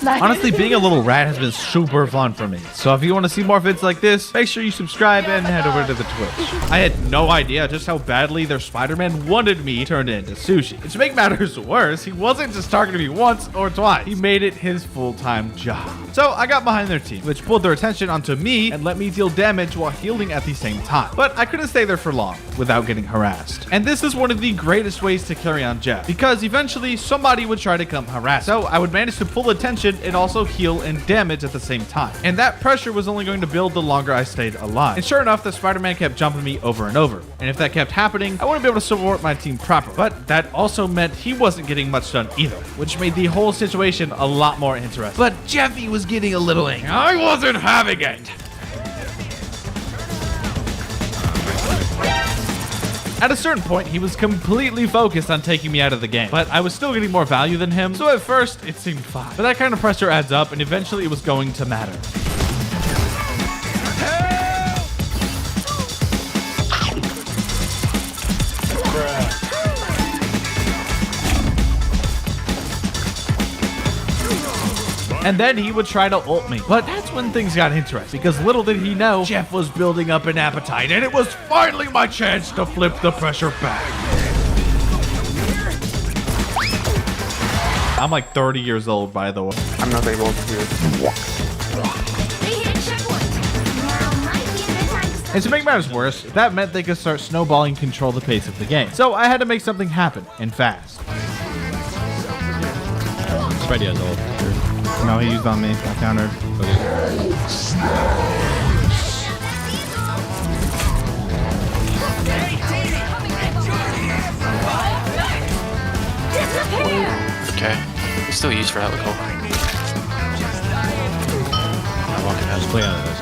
Honestly, being a little rat has been super fun for me. So if you want to see more vids like this, make sure you subscribe and head over to the Twitch. I had no idea just how badly their Spider-Man wanted me turned into sushi. And to make matters worse, he wasn't just targeting me once or twice. He made it his full-time job. So I got behind their team, which pulled their attention onto me and let me deal damage while healing at the same time. But I couldn't stay there for long without getting harassed. And this is one of the greatest ways to carry on Jeff, because eventually somebody would try to come harass. So I would manage to pull attention could and also heal and damage at the same time. And that pressure was only going to build the longer I stayed alive. And sure enough, the Spider-Man kept jumping me over and over. And if that kept happening, I wouldn't be able to support my team proper. But that also meant he wasn't getting much done either, which made the whole situation a lot more interesting. But Jeffy was getting a little angry. I wasn't having it. At a certain point, he was completely focused on taking me out of the game, but I was still getting more value than him, so at first, it seemed fine. But that kind of pressure adds up, and eventually it was going to matter. And then he would try to ult me. But that's when things got interesting, because little did he know, Jeff was building up an appetite, and it was finally my chance to flip the pressure back. I'm like 30 years old, by the way. I'm not able to hear. And to make matters worse, that meant they could start snowballing and control the pace of the game. So I had to make something happen, and fast. Spidey has ult. No, he used on me. I countered. Okay. He's still used for that with hope. I'm walking out. Just play out of this.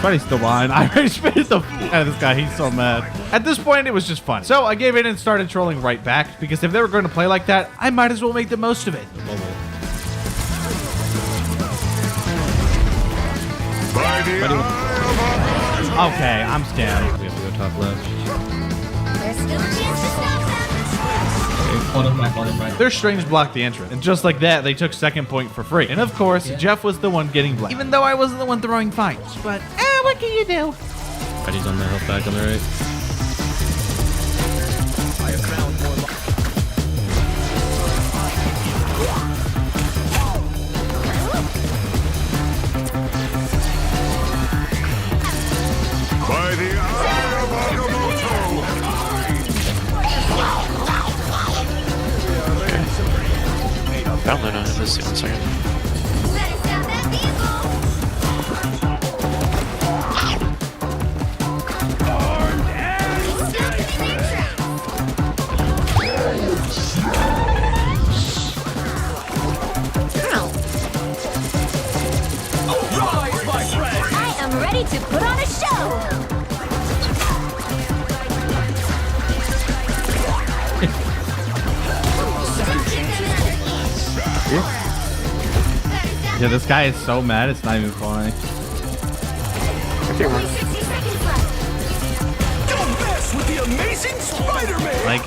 Spidey's still behind. I rage baited the f out of this guy. He's so mad. At this point, it was just fun. So I gave in and started trolling right back, because if they were going to play like that, I might as well make the most of it. Okay, I'm scammed. We have to go top left. There's still a chance to stop them. Their strings blocked the entrance, and just like that, they took second point for free. And of course, Jeff was the one getting blamed, even though I wasn't the one throwing fights. But what can you do? Spidey's on the health back on the right. Download on it. Let's see 1 second. Better stop that vehicle. I am ready to put on a show. Yeah, this guy is so mad, it's not even funny. Only 60 seconds left. Don't mess with the amazing Spider-Man! Like,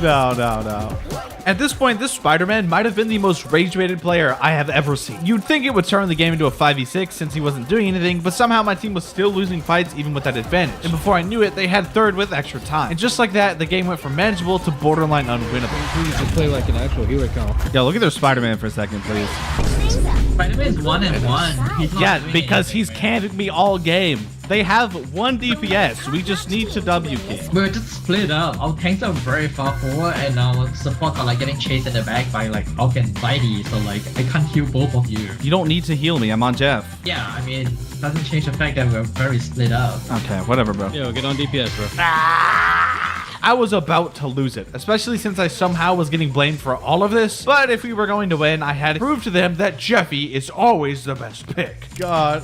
no. At this point, this Spider-Man might have been the most rage-baited player I have ever seen. You'd think it would turn the game into a 5v6 since he wasn't doing anything, but somehow my team was still losing fights even with that advantage. And before I knew it, they had third with extra time. And just like that, the game went from manageable to borderline unwinnable. Please just play like an actual hero count. Yo, look at their Spider-Man for a second, please. Spider-Man's 1-1. He's not Yeah, doing because he's anything. camping me all game. They have 1 DPS. We just need to W key. We're just split up. Our tanks are very far forward, and our supports are like getting chased in the back by like Hulk and Spidey. So like I can't heal both of you. You don't need to heal me. I'm on Jeff. Yeah, I mean, it doesn't change the fact that we're very split up. Okay, whatever, bro. Yo, get on DPS, bro. I was about to lose it, especially since I somehow was getting blamed for all of this. But if we were going to win, I had to prove to them that Jeffy is always the best pick. God.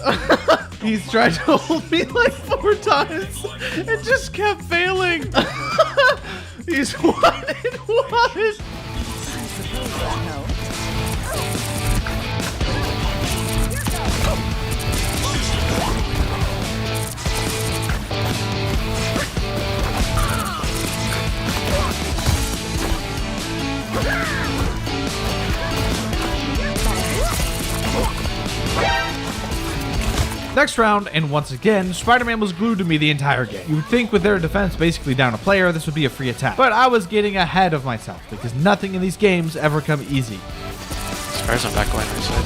He's tried to hold me like 4 times and just kept failing. He's 1-1. Next round, and once again, Spider-Man was glued to me the entire game. You would think with their defense basically down a player, this would be a free attack. But I was getting ahead of myself, because nothing in these games ever come easy. Spider's on back line right side.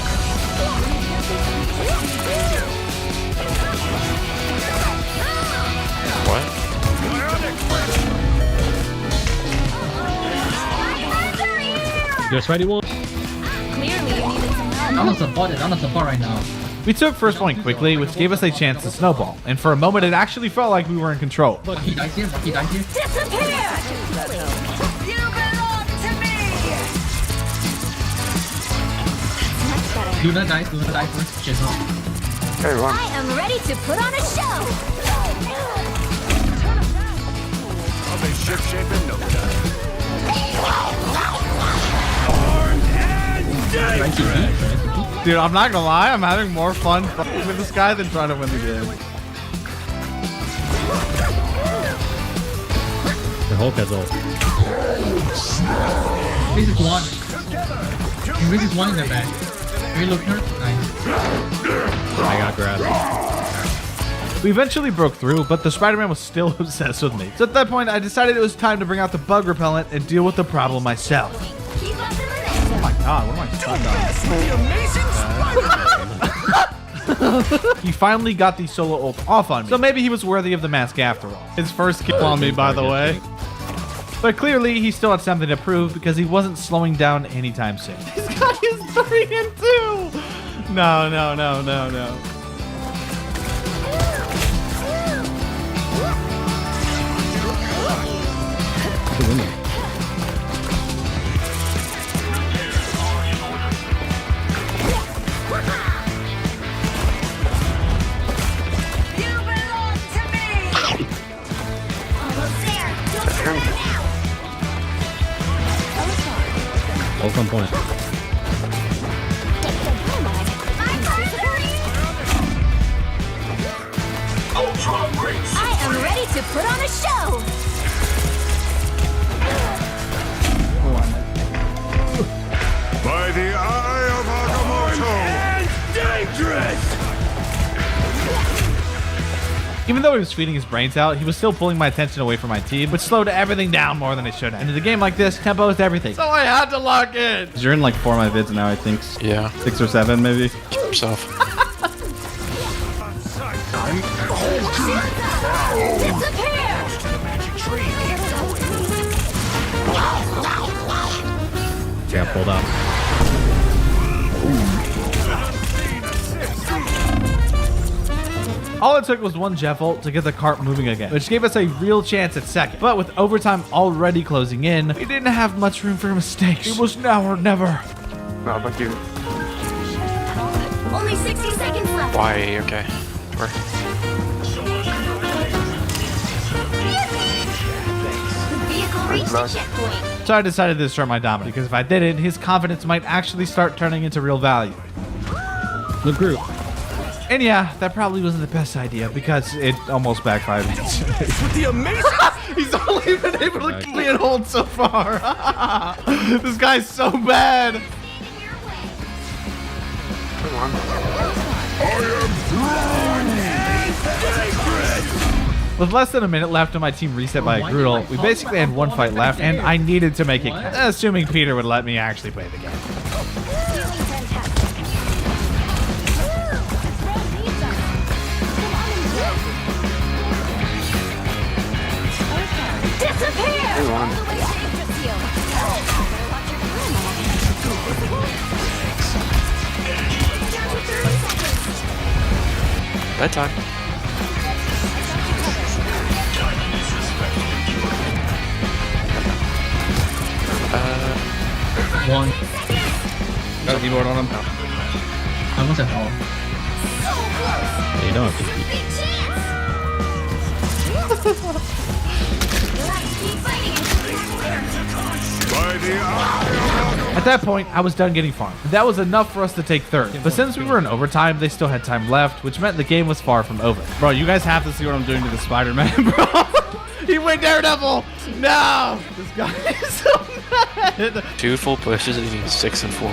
What? Yo, Spidey won. on support right now. We took first point quickly, which gave us a chance to snowball, and for a moment it actually felt like we were in control. Look, he dies here. Disappear! You belong to me! Luna dies first. Shit, no. I am ready to put on a show! I'll be ship-shape in no time. Dude, I'm not gonna lie, I'm having more fun fucking with this guy than trying to win the game. The Hulk has ult. This is one. This is one in the back. Are you looking at? Nice. I got grabbed. We eventually broke through, but the Spider-Man was still obsessed with me. So at that point, I decided it was time to bring out the bug repellent and deal with the problem myself. Oh my god, what am I stuck on? He finally got the solo ult off on me, so maybe he was worthy of the mask after all. His first kill on me, by the way. But clearly, he still had something to prove because he wasn't slowing down anytime soon. This guy is 3-2! No. Ult on point. I am ready to put on a show! By the eye of Agamotto! And dangerous! Even though he was feeding his brains out, he was still pulling my attention away from my team, which slowed everything down more than it should have. And in a game like this, tempo is everything. So I had to lock in. You're in like 4 of my vids now, I think. Yeah. 6 or 7, maybe. Keep yourself. Yeah, pulled up. All it took was one Jeff ult to get the cart moving again, which gave us a real chance at second. But with overtime already closing in, we didn't have much room for mistakes. It was now or never. No, thank you. Only 60 seconds left. Why? Okay. Sure. Vehicle reached the checkpoint. So I decided to start my dominance, because if I didn't, his confidence might actually start turning into real value. The group. And yeah, that probably wasn't the best idea because it almost backfired. With the amazing... He's only been able to keep me in hold so far. This guy's so bad. Come on. With less than a minute left and my team reset by a Groodle, we basically had one fight left and I needed to make it, assuming Peter would let me actually play the game. Bedtime. One. Got a keyboard on him. I almost at all. Yeah, you don't have to keep. At that point, I was done getting farmed. That was enough for us to take third. But since we were in overtime, they still had time left, which meant the game was far from over. Bro, you guys have to see what I'm doing to the Spider-Man, bro. He went Daredevil. No. This guy is so mad. 2 full pushes and he needs 6 and 4.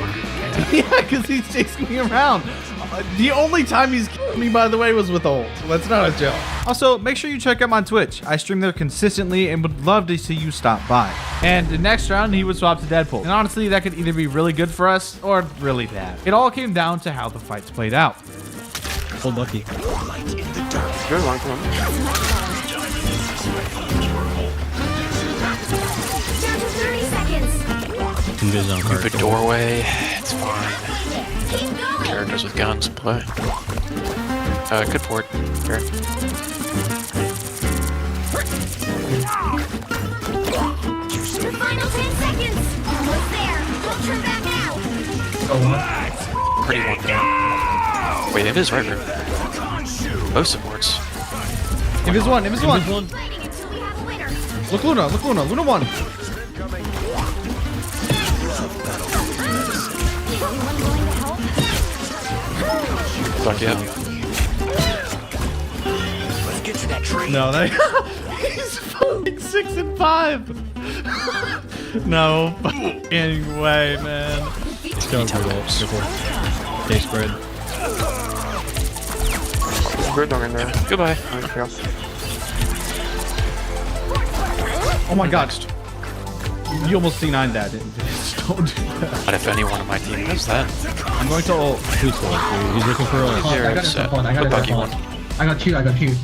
Yeah, because he's chasing me around. The only time he's killed me, by the way, was with ult. So that's not a joke. Also, make sure you check out my Twitch. I stream there consistently and would love to see you stop by. And the next round, he would swap to Deadpool. And honestly, that could either be really good for us or really bad. It all came down to how the fights played out. Oh, lucky. Good one, come on. Down to 30 seconds. Can go zone card. Stupid doorway. It's fine. Keep going. characters with guns play. Good port. Here. The final 10 seconds. Almost there. Don't turn back now. Pretty one down. Wait, it is right room. Both supports. Invis one. Fighting until we have a winner. Look Luna. Luna one. Anyone willing to help? Fuck yeah. No, he's fucking 6 and 5. No fucking way, man. Let's go for that. Day spread. Bird dog in there. Goodbye. Oh my god. You almost C9 that, didn't you? Don't do that. But if anyone on my team does that, I'm going to ult. He's looking for us. here it's I got two.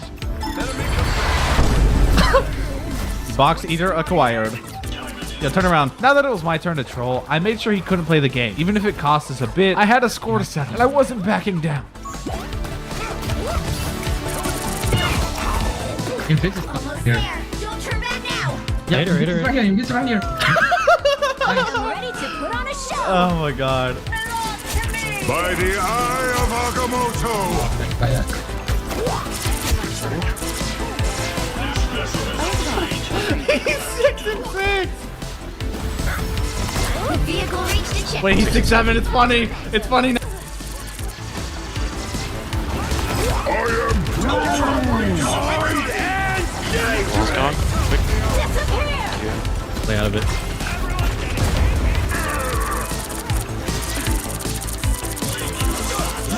Box eater acquired. Yeah, turn around. Now that it was my turn to troll, I made sure he couldn't play the game. Even if it cost us a bit, I had a score to settle, and I wasn't backing down. Invis is here. Don't turn back now. Yeah, Invis right here. Invis right here. I'm ready to put on a show. Oh my god. By the eye of Agamotto! He's 6 and 6. Vehicle reached the check. Wait, he's 6-7. It's funny. It's funny now. ball's gone. Quick. Stay out of it.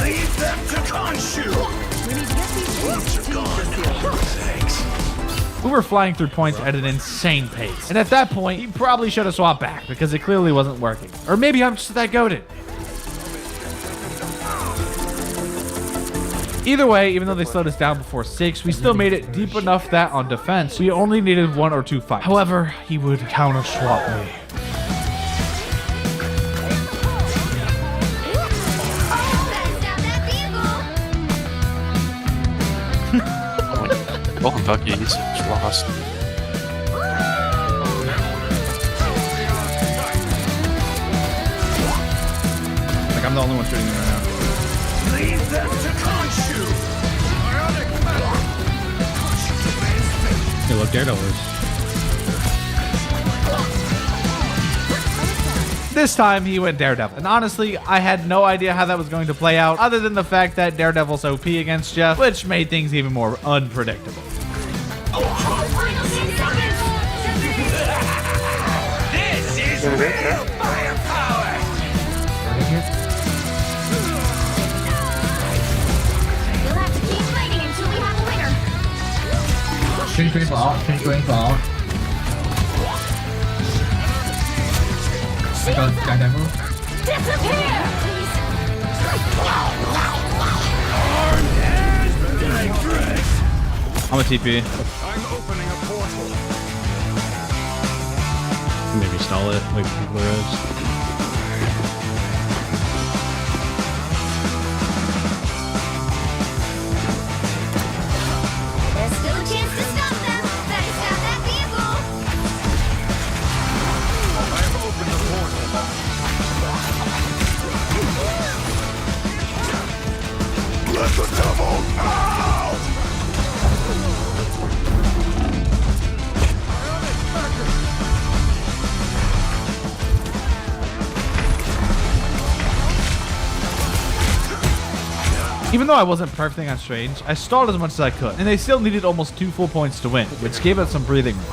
Leave them to Khonshu! Thanks. We were flying through points at an insane pace. And at that point, he probably should have swapped back because it clearly wasn't working. Or maybe I'm just that goated. Either way, even though they slowed us down before 6, we still made it deep enough that on defense, we only needed 1 or 2 fights. However, he would counter swap me. Oh, fuck you, he's lost. Like, I'm the only one shooting him right now. Leave them to Khonshu! Hey, look, Daredevil's. This time, he went Daredevil. And honestly, I had no idea how that was going to play out, other than the fact that Daredevil's OP against Jeff, which made things even more unpredictable. This is real firepower! You'll have to keep fighting until we have a winner. Change going for out. I got Daredevil. Disappear! I'm a TP. I'm opening a portal. Maybe stall it, wait for people to res. There's still a chance to stop them. Better stop that vehicle. I have opened the portal. Let the devil out! Even though I wasn't perfect on Strange, I stalled as much as I could, and they still needed almost 2 full points to win, which gave us some breathing room.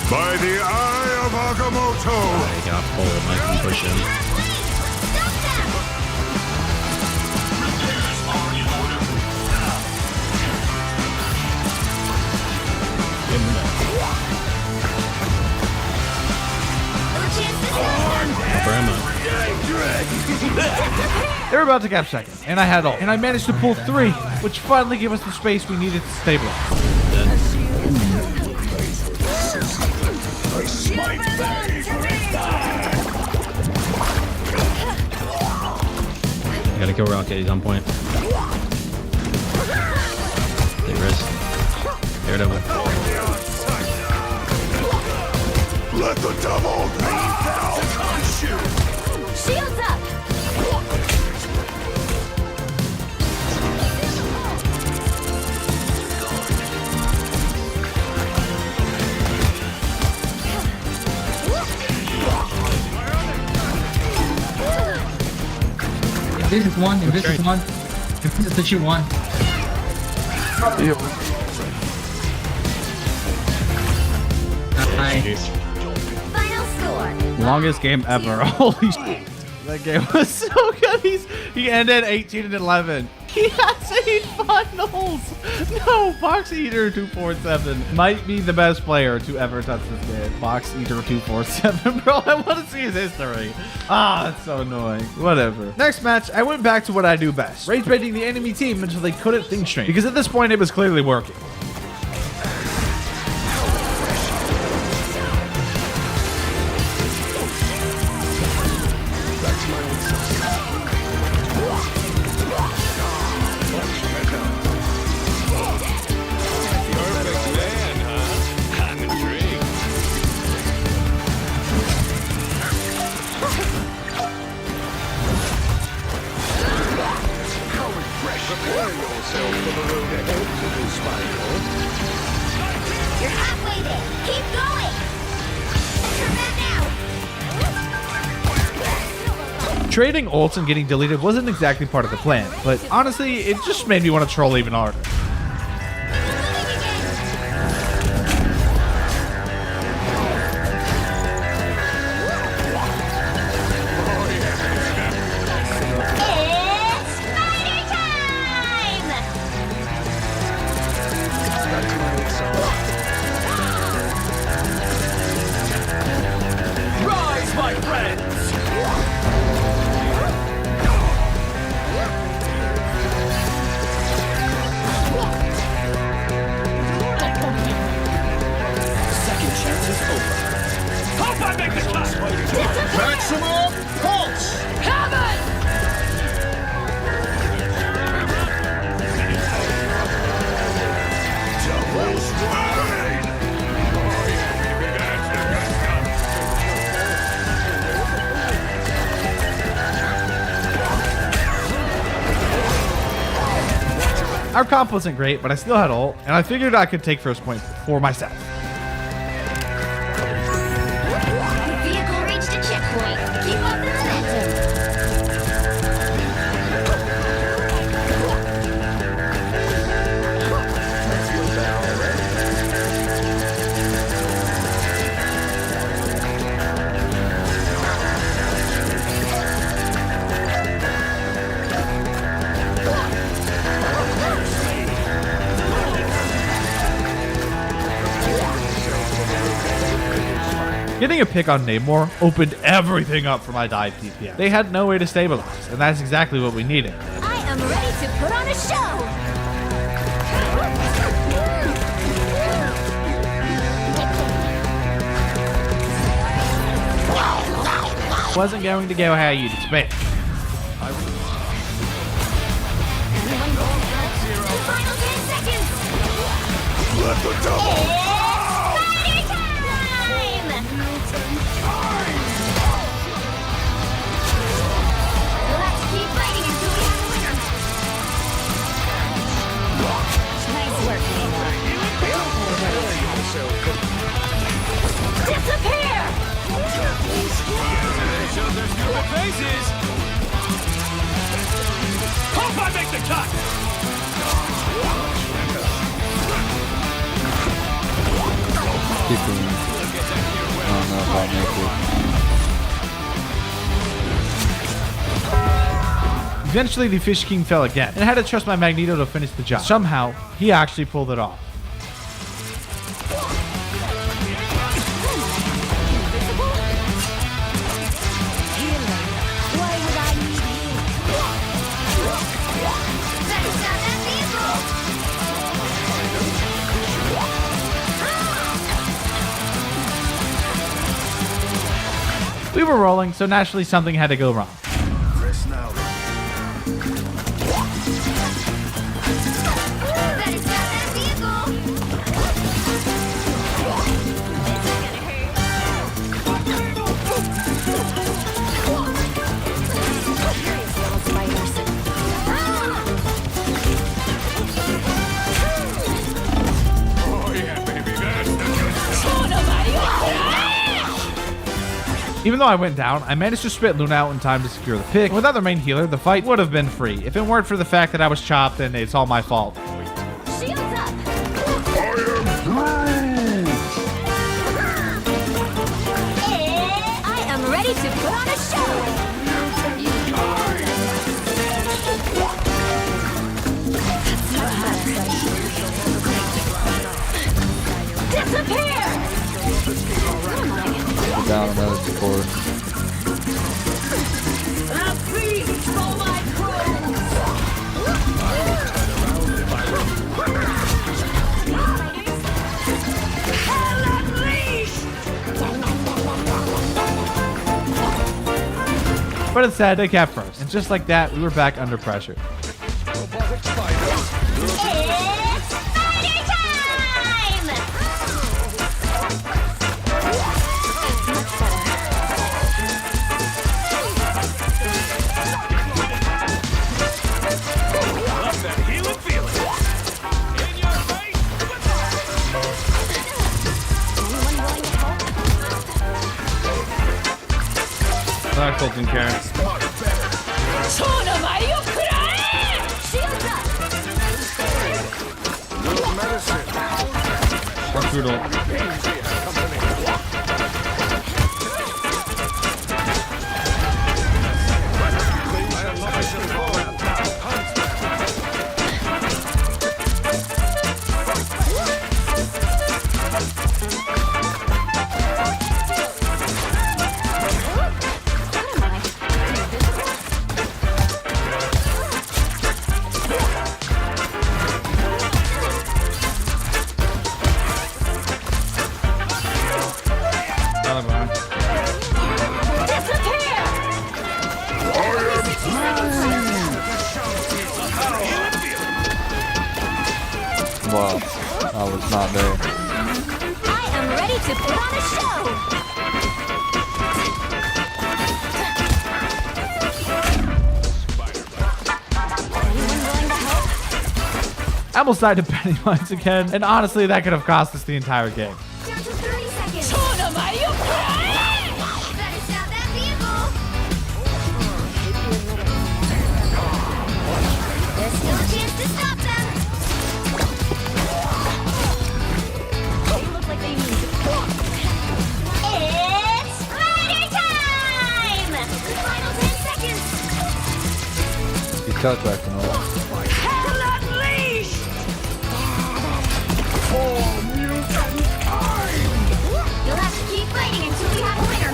By the eye of Agamotto! I got pulled, I can push him. They were about to cap second, and I had ult, and I managed to pull 3, which finally gave us the space we needed to stabilize. kill Rocket. He's on point. Take risk. Daredevil. Let the devil rain down on you. Shields up. If this is one, if this is one, if this is the shoot one. Nice. Final score. Longest game ever. Holy shit. That game was so good. He ended 18-11. He has 8 finals. No, Box Eater 247 might be the best player to ever touch this game. Box Eater 247, bro. I want to see his history. Ah, that's so annoying. Whatever. Next match, I went back to what I do best: rage baiting the enemy team until they couldn't think straight. Because at this point, it was clearly working. You're halfway there. Keep going. Turn that now. Trading ults and getting deleted wasn't exactly part of the plan, but honestly, it just made me want to troll even harder. Rise, my friends! Second chance is over. Hope I make the cut! Maximum pulse! Heaven! Double strain! Our comp wasn't great, but I still had ult, and I figured I could take first point for myself. Vehicle reached a checkpoint. Keep up the momentum. Getting a pick on Namor opened everything up for my dive DPS. They had no way to stabilize, and that's exactly what we needed. I am ready to put on a show. Wasn't going to go how you'd expect. Final 10 seconds. Let the devil... Spider time! Let's keep fighting until we have a winner. Nice work, Namor. Disappear! Show their stupid faces! Hope I make the cut! Keep going. I don't know if I'll make it. Eventually, the Fish King fell again, and I had to trust my Magneto to finish the job. Somehow, he actually pulled it off. Why would I need you? Better stop that We were rolling, so naturally something had to go wrong. Press now. Even though I went down, I managed to spit Luna out in time to secure the pick. Without the main healer, the fight would have been free. If it weren't for the fact that I was chopped, then it's all my fault. Shields up. I am ready to put on a show. Disappear! Put down another support. A feast for my But instead, they kept first. And just like that, we were back under pressure. Not Colton Karen. What's brutal? Wow, I was not there. I am ready to put on a show. I almost died to Pennywise again, and honestly, that could have cost us the entire game. Down to 30 seconds. Better stop that vehicle. There's still a chance to stop them. They look like they need to come. It's spider time! Final 10 seconds. He's touchbacking all. You'll have to keep fighting until we have a winner.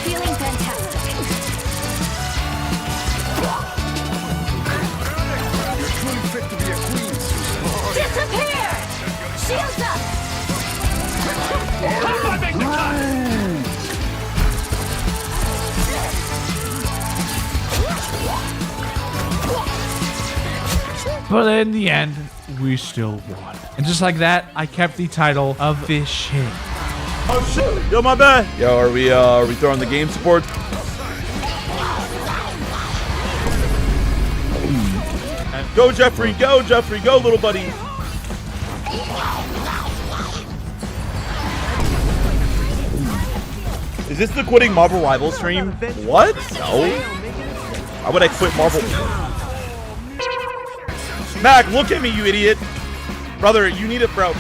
Feeling fantastic. You're truly fit to be a queen, Susan. Disappear! Shields up! How I make the cut? But in the end, we still won. And just like that, I kept the title of Fishing. Oh shit! Yo, my bad. Yo, are we throwing the game support? Go Jeffrey, go little buddy. Is this the quitting Marvel Rivals stream? What? No. Why would I quit Marvel? Mac, look at me, you idiot. Brother, you need it, bro.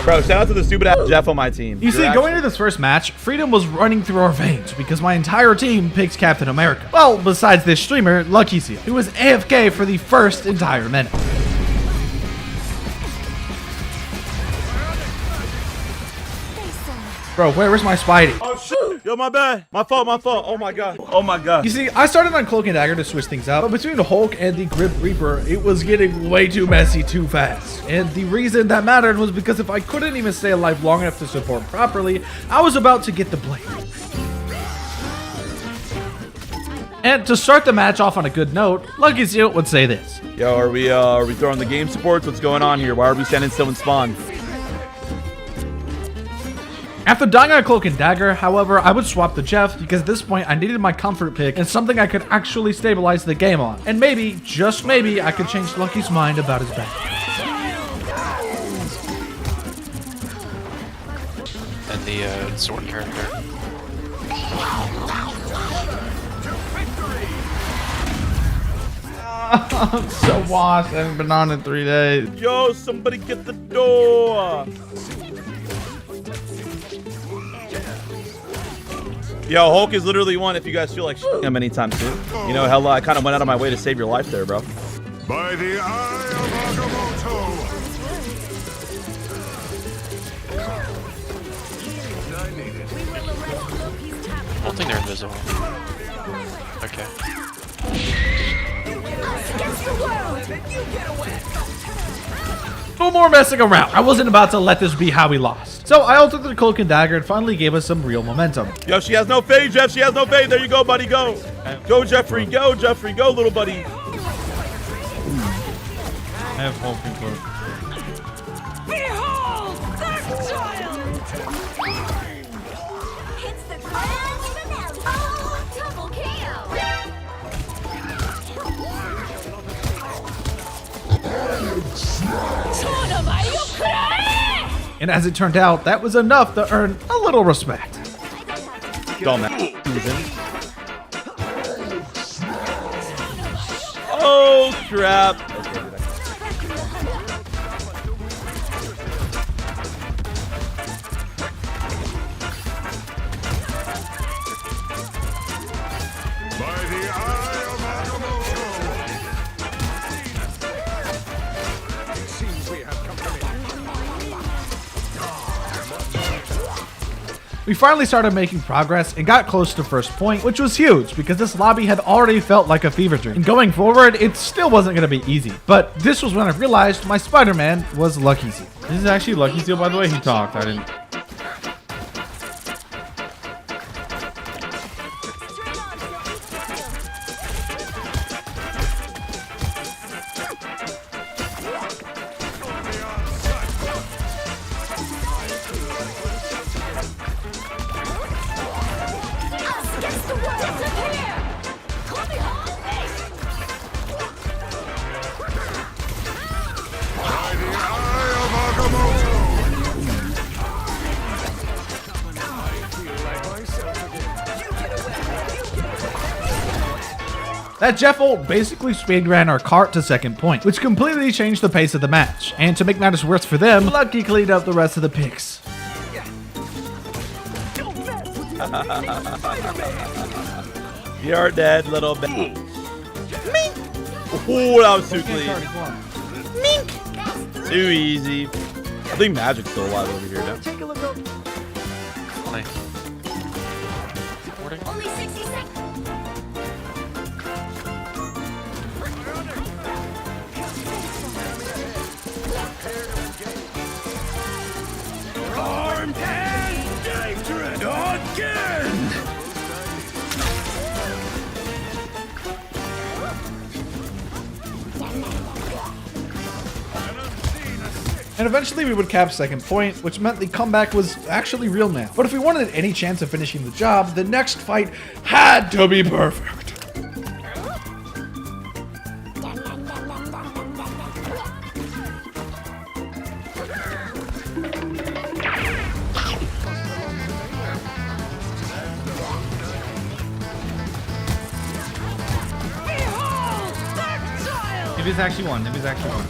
Bro, shout out to the stupid ass Jeff on my team. You see, going into this first match, freedom was running through our veins because my entire team picked Captain America. Well, besides this streamer, Lucky Seal, who was AFK for the first entire minute. Bro, where's my Spidey? Oh shit! Yo, my bad. My fault. Oh my god. You see, I started on Cloak and Dagger to switch things up, but between the Hulk and the Grip Reaper, it was getting way too messy too fast. And the reason that mattered was because if I couldn't even stay alive long enough to support properly, I was about to get the blade. And to start the match off on a good note, Lucky Seal would say this. Yo, are we throwing the game supports? What's going on here? Why are we standing still in spawn? After dying on a Cloak and Dagger, however, I would swap to Jeff because at this point I needed my comfort pick and something I could actually stabilize the game on. And maybe, just maybe, I could change Lucky's mind about his back. And the sword character. I'm so washed. I haven't been on in 3 days. Yo, somebody get the door. Yo, Hulk is literally one if you guys feel like him anytime soon. You know, hella, I kind of went out of my way to save your life there, bro. By the eye of Agamotto. I don't think they're invisible. Okay. No more messing around. I wasn't about to let this be how we lost. So I altered the Cloak and Dagger and finally gave us some real momentum. Yo, she has no fade, Jeff. She has no fade. There you go, buddy. Go. Go, Jeffrey. Go, Jeffrey. Go, little buddy. I have Hulk and Cloak. Behold, that child! Hits the ground finale. Oh, double KO! And as it turned out, that was enough to earn a little respect. Dumbass. Oh, crap. By the eye of Agamotto. It seems we have company. We finally started making progress and got close to first point, which was huge because this lobby had already felt like a fever dream. And going forward, it still wasn't going to be easy. But this was when I realized my Spider-Man was Lucky Seal. This is actually Lucky Seal, by the way. He talked. I didn't. That Jeff ult basically speedran our cart to second point, which completely changed the pace of the match. And to make matters worse for them, Lucky cleaned up the rest of the picks. You're dead, little bitch. Mink. Oh, that was too clean. Mink. Too easy. I think Magic's still alive over here now. Take a look up. Only 60 seconds. Armed and dangerous again! And eventually we would cap second point, which meant the comeback was actually real now. But if we wanted any chance of finishing the job, the next fight had to be perfect. If it's actually one, if it's actually one.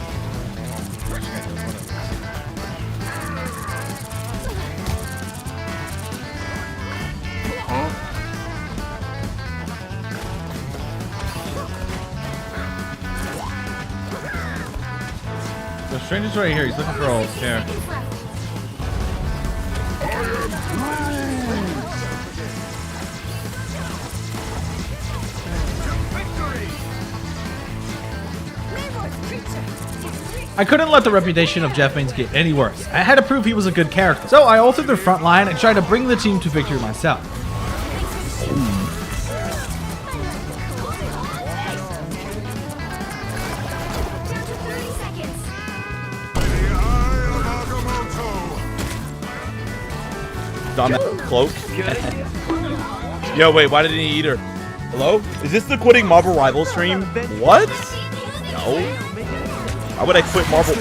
The stranger's right here. He's looking for ult. Here. I couldn't let the reputation of Jeff Mains get any worse. I had to prove he was a good character. So I altered their front line and tried to bring the team to victory myself. on that cloak. Yo, wait, why didn't he eat her? Hello? Is this the quitting Marvel Rival stream? What? No. Why would I quit Marvel?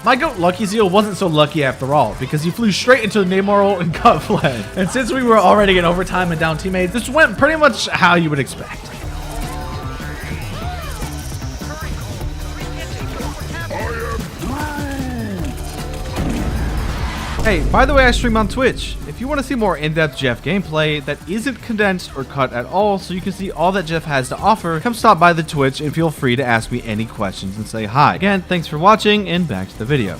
My goat Lucky Zeal wasn't so lucky after all, because he flew straight into the Namor ult and got fled. And since we were already in overtime and down teammates, this went pretty much how you would expect. Hey, by the way, I stream on Twitch. If you want to see more in-depth Jeff gameplay that isn't condensed or cut at all, so you can see all that Jeff has to offer, come stop by the Twitch and feel free to ask me any questions and say hi. Again, thanks for watching, and back to the video.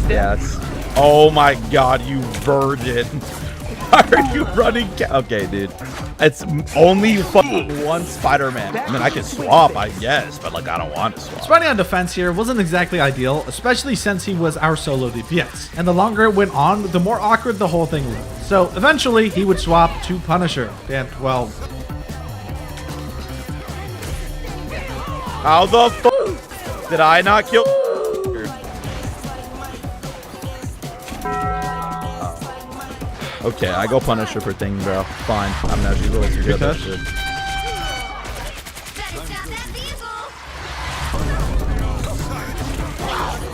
Yes. Oh my god, you virgin. Why are you running? Okay, dude. It's only one Spider-Man. I mean, I can swap, I guess, but like, I don't want to swap. Spawning on defense here wasn't exactly ideal, especially since he was our solo DPS. And the longer it went on, the more awkward the whole thing looked. So eventually, he would swap to Punisher. And, well... How the fuck did I not kill? Okay, I go Punisher for thing, bro. Fine. I'm actually a little too good at that shit.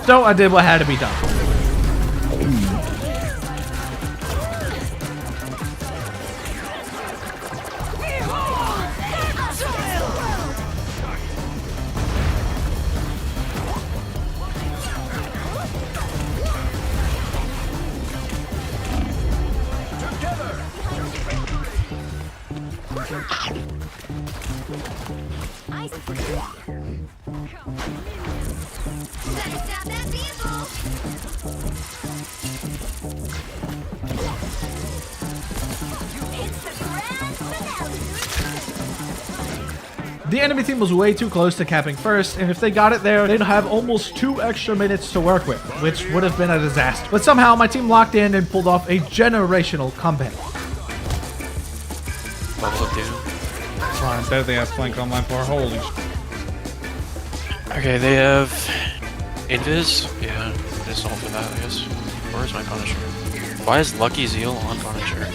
So I did what had to be done. The enemy team was way too close to capping first, and if they got it there, they'd have almost 2 extra minutes to work with, which would have been a disaster. But somehow, my team locked in and pulled off a generational comeback. Fine, deadly ass flank online for holy Okay, they have Invis. Yeah, this all for that, I guess. Where's my Punisher? Why is Lucky Zeal on Punisher?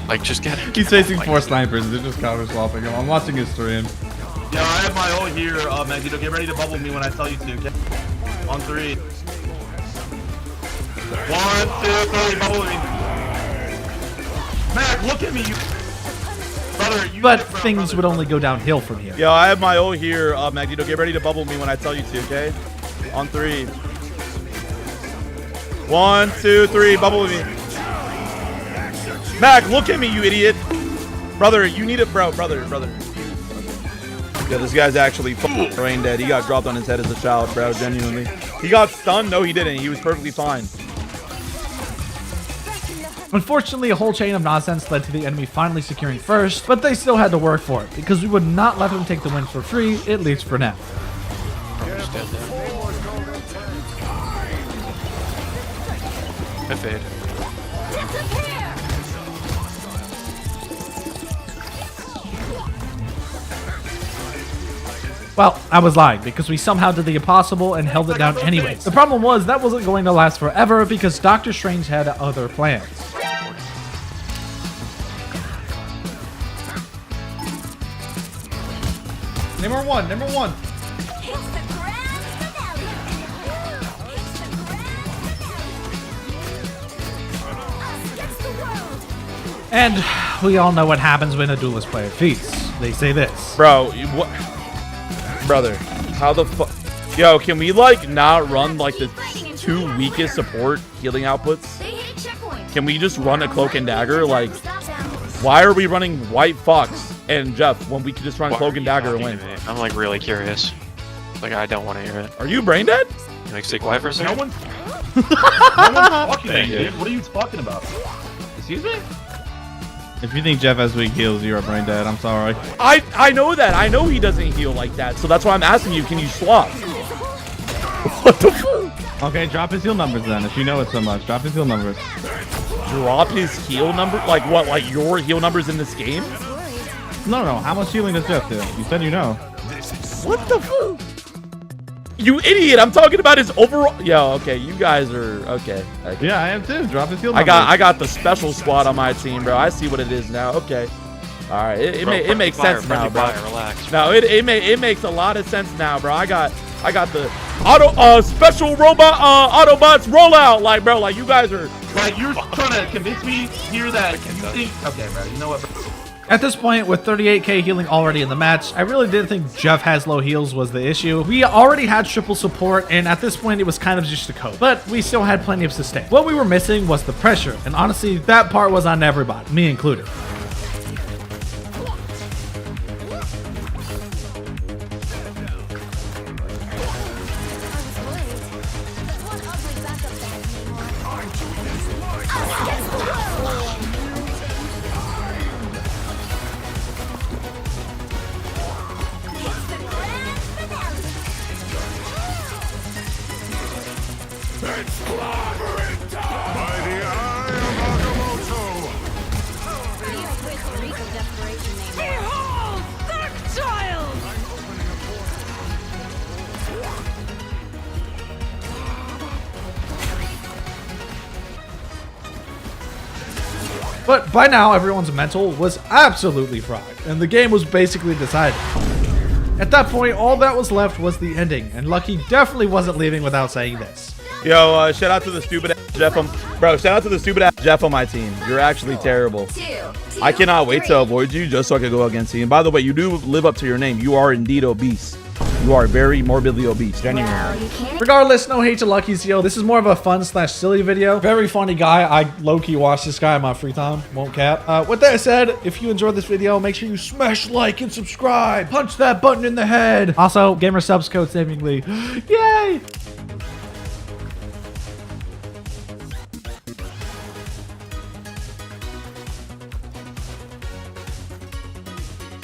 Like, just get it. He's facing 4 snipers. They're just counter swapping him. I'm watching his stream. Yeah, I have my ult here, Magneto. Get ready to bubble me when I tell you to, okay? On 3. 1, 2, 3, bubble me. Mac, look at me, you. Brother, you. But things would only go downhill from here. Yo, I have my ult here, Magneto. Get ready to bubble me when I tell you to, okay? On 3. 1, 2, 3, bubble me. Mac, look at me, you idiot. Brother, you need it, bro. Brother. Yeah, this guy's actually brain dead. He got dropped on his head as a child, bro, genuinely. He got stunned? No, he didn't. He was perfectly fine. Unfortunately, a whole chain of nonsense led to the enemy finally securing first, but they still had to work for it, because we would not let them take the win for free, at least for now. I fade. Well, I was lying, because we somehow did the impossible and held it down anyways. The problem was, that wasn't going to last forever, because Doctor Strange had other plans. Number one. And we all know what happens when a duelist player feasts. They say this. Bro, what? Brother, how the fuck? Yo, can we like not run like the 2 weakest support healing outputs? Can we just run a cloak and dagger? Like, why are we running White Fox and Jeff when we could just run cloak and dagger and win? I'm like really curious. Like, I don't want to hear it. Are you brain dead? Like, stay quiet for a second. No one. No one's talking, dude. What are you talking about? Excuse me? If you think Jeff has weak heals, you're a brain dead. I'm sorry. I know that. I know he doesn't heal like that. So that's why I'm asking you, can you swap? What the fuck? Okay, drop his heal numbers then. If you know it so much, drop his heal numbers. Drop his heal number? Like what? Like your heal numbers in this game? No. How much healing does Jeff do? You said you know. What the fuck? You idiot! I'm talking about his overall. Yo, okay, you guys are okay. Yeah, I am too. Drop his heal numbers. I got the special squad on my team, bro. I see what it is now. Okay, all right. It makes sense now, bro. Relax. No, it makes a lot of sense now, bro. I got the special robot Autobots rollout, like, bro. Like you guys are like you're trying to convince me here that you think. Okay, bro. You know what? Bro? At this point, with 38k healing already in the match, I really didn't think Jeff has low heals was the issue. We already had triple support, and at this point, it was kind of just a code. But we still had plenty of sustain. What we were missing was the pressure, and honestly, that part was on everybody, me included. But by now, everyone's mental was absolutely fried, and the game was basically decided. At that point, all that was left was the ending, and Lucky definitely wasn't leaving without saying this. Yo, shout out to the stupid ass Jeff bro, shout out to the stupid ass Jeff on my team. You're actually terrible. I cannot wait to avoid you just so I can go against you. And by the way, you do live up to your name. You are indeed obese. You are very morbidly obese, genuinely. Regardless, no hate to Lucky's heal. This is more of a fun/silly video. Very funny guy. I low-key watch this guy in my free time. Won't cap. With that said, if you enjoyed this video, make sure you smash like and subscribe. Punch that button in the head. Also, gamer subs code savinglee. Yay!